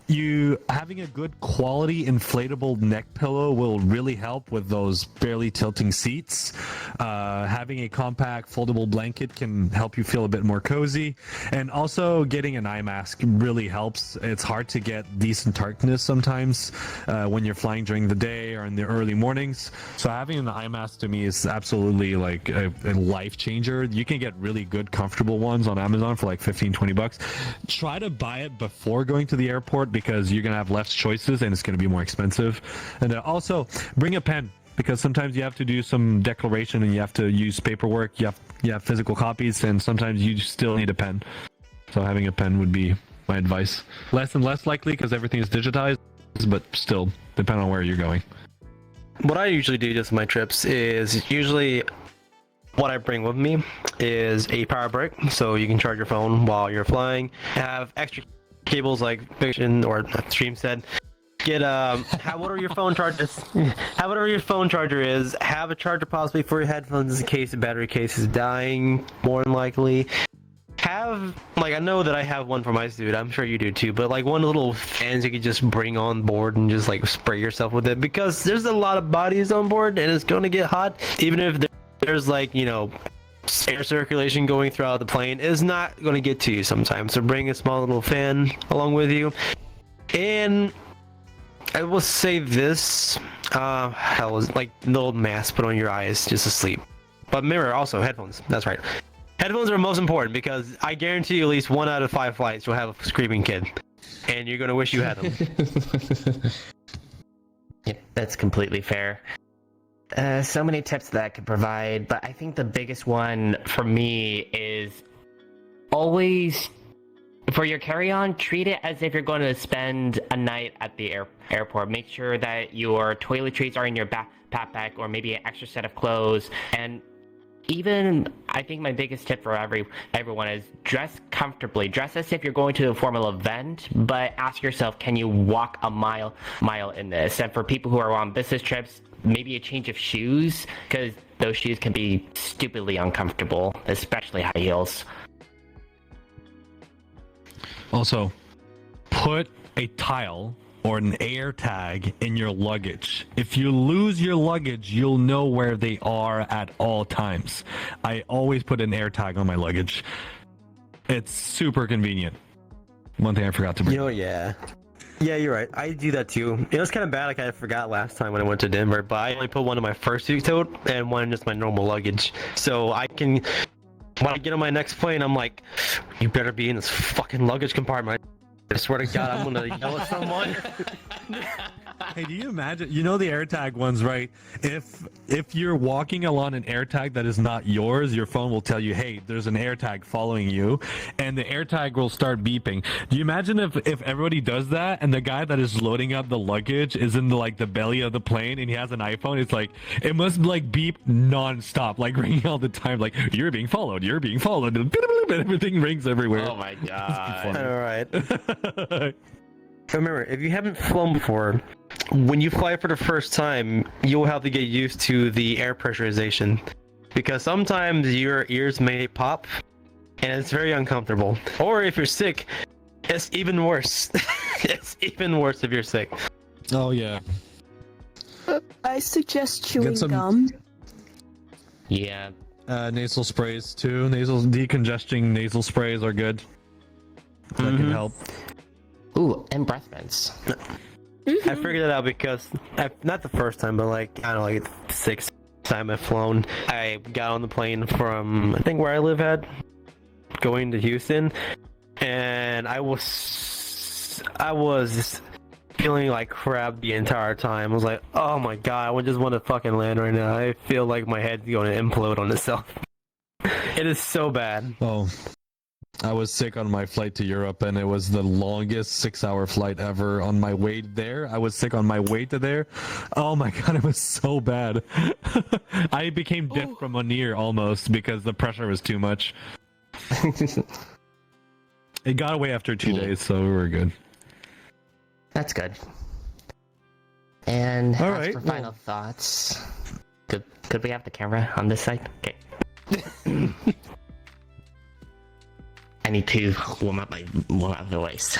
You having a good quality inflatable neck pillow will really help with those barely tilting seats. Having a compact foldable blanket can help you feel a bit more cozy, and also getting an eye mask really helps. It's hard to get decent darkness sometimes when you're flying during the day or in the early mornings. So having an eye mask to me is absolutely like a life changer. You can get really good comfortable ones on Amazon for like $15-20. Try to buy it before going to the airport, because you're going to have less choices and it's going to be more expensive. And also bring a pen, because sometimes you have to do some declaration and you have to use paperwork. You have physical copies, and sometimes you still need a pen. So having a pen would be my advice. Less and less likely because everything is digitized, but still depend on where you're going. What I usually do just my trips is what I bring with me is a power brick, so you can charge your phone while you're flying. Have extra cables like Fiction or Stream said. Get whatever your phone charger is. Have a charger possibly for your headphones in case the battery case is dying, more than likely. Have, I know that I have one for my suit, I'm sure you do too, but one little fans you could just bring on board and just spray yourself with it, because there's a lot of bodies on board and it's going to get hot. Even if there's air circulation going throughout the plane, is not going to get to you sometimes. So bring a small little fan along with you. And I will say this, little mask put on your eyes just to sleep. But mirror also, headphones, that's right. Headphones are most important because I guarantee you at least 1 out of 5 flights you'll have a screaming kid, and you're gonna wish you had them. Yeah, that's completely fair. So many tips that I could provide, but I think the biggest one for me is always, for your carry-on, treat it as if you're going to spend a night at the airport. Make sure that your toiletries are in your backpack, or maybe an extra set of clothes. And even, I think my biggest tip for everyone is dress comfortably. Dress as if you're going to a formal event, but ask yourself, can you walk a mile in this? And for people who are on business trips, maybe a change of shoes, because those shoes can be stupidly uncomfortable, especially high heels. Also, put a tile or an air tag in your luggage. If you lose your luggage, you'll know where they are at all times. I always put an air tag on my luggage. It's super convenient. One thing I forgot to bring. Yeah, you're right. I do that too. It was kind of bad. Like I forgot last time when I went to Denver, but I only put one in my fursuit tote and one in just my normal luggage. So I can, when I get on my next plane, I'm like, you better be in this fucking luggage compartment. I swear to God, I'm gonna yell at someone. Hey, do you imagine? You know the AirTag ones, right? If you're walking along an AirTag that is not yours, your phone will tell you, "Hey, there's an AirTag following you," and the AirTag will start beeping. Do you imagine if everybody does that, and the guy that is loading up the luggage is in the belly of the plane, and he has an iPhone? It's like it must beep non-stop, ringing all the time, like you're being followed, and everything rings everywhere. Oh my god! All right. Remember, if you haven't flown before, when you fly for the first time, you'll have to get used to the air pressurization, because sometimes your ears may pop, and it's very uncomfortable. Or if you're sick, it's even worse. It's even worse if you're sick. Oh yeah. I suggest chewing Get some- gum. Yeah. Nasal sprays too. Decongesting nasal sprays are good. That can help. Ooh, and breath mints. I figured that out because, not the first time, but the sixth time I've flown, I got on the plane from, I think where I live at, going to Houston, and I was feeling like crap the entire time. I was like, oh my god, I just want to fucking land right now. I feel like my head's going to implode on itself. It is so bad. Oh, I was sick on my flight to Europe, and it was the longest 6-hour flight ever. On my way there, I was sick on my way to there. Oh my god, it was so bad. I became deaf from one ear almost because the pressure was too much. It got away after 2 days, so we were good. That's good. And All as right, for final thoughts, could we have the camera on this side? Okay. I need to warm up my voice.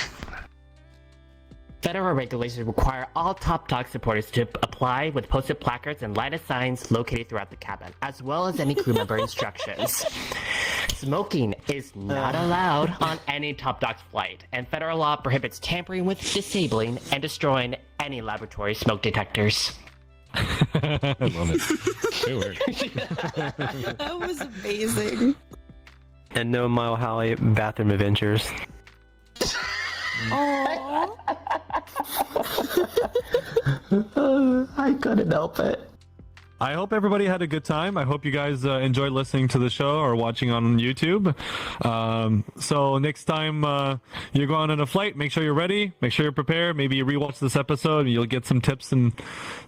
Federal regulations require all Top Dog supporters to apply with posted placards and lighted signs located throughout the cabin, as well as any crew member instructions. Smoking is not allowed on any Top Dog flight, and federal law prohibits tampering with, disabling, and destroying any laboratory smoke detectors. I love it. It worked. That was amazing. And no Mile High bathroom adventures. Aww. I couldn't help it. I hope everybody had a good time. I hope you guys enjoyed listening to the show or watching on YouTube. So next time you're going on a flight, make sure you're ready. Make sure you're prepared. Maybe you rewatch this episode and you'll get some tips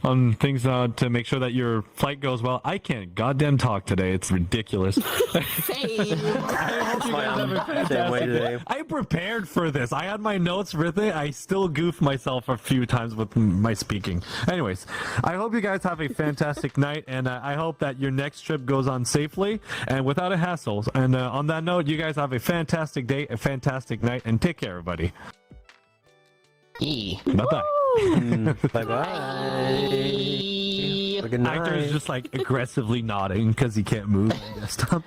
on things to make sure that your flight goes well. I can't goddamn talk today. It's ridiculous. I hope you guys have a fantastic day. I prepared for this. I had my notes written. I still goofed myself a few times with my speaking. Anyways, I hope you guys have a fantastic night, and I hope that your next trip goes on safely and without a hassle. And on that note, you guys have a fantastic day, a fantastic night, and take care, everybody. Bye-bye. Bye-bye. Good night. Actor's just aggressively nodding because he can't move on the desktop.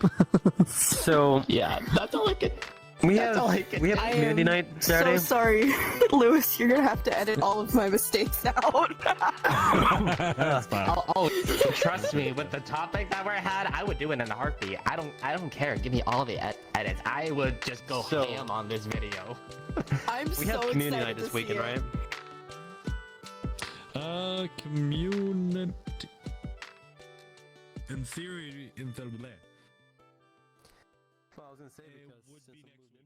So, Yeah, that's all I could. We That's have all I can we have do. community night Saturday. So sorry, Lewis. You're gonna have to edit all of my mistakes out. That's fine. Oh, trust me, with the topic that we had, I would do it in a heartbeat. I don't care. Give me all the edits. I would just go So- ham on this video. I'm We so have community excited night this to see weekend, it. right? Community. In theory, in the Well, I was gonna say It because would since be I'm next moved in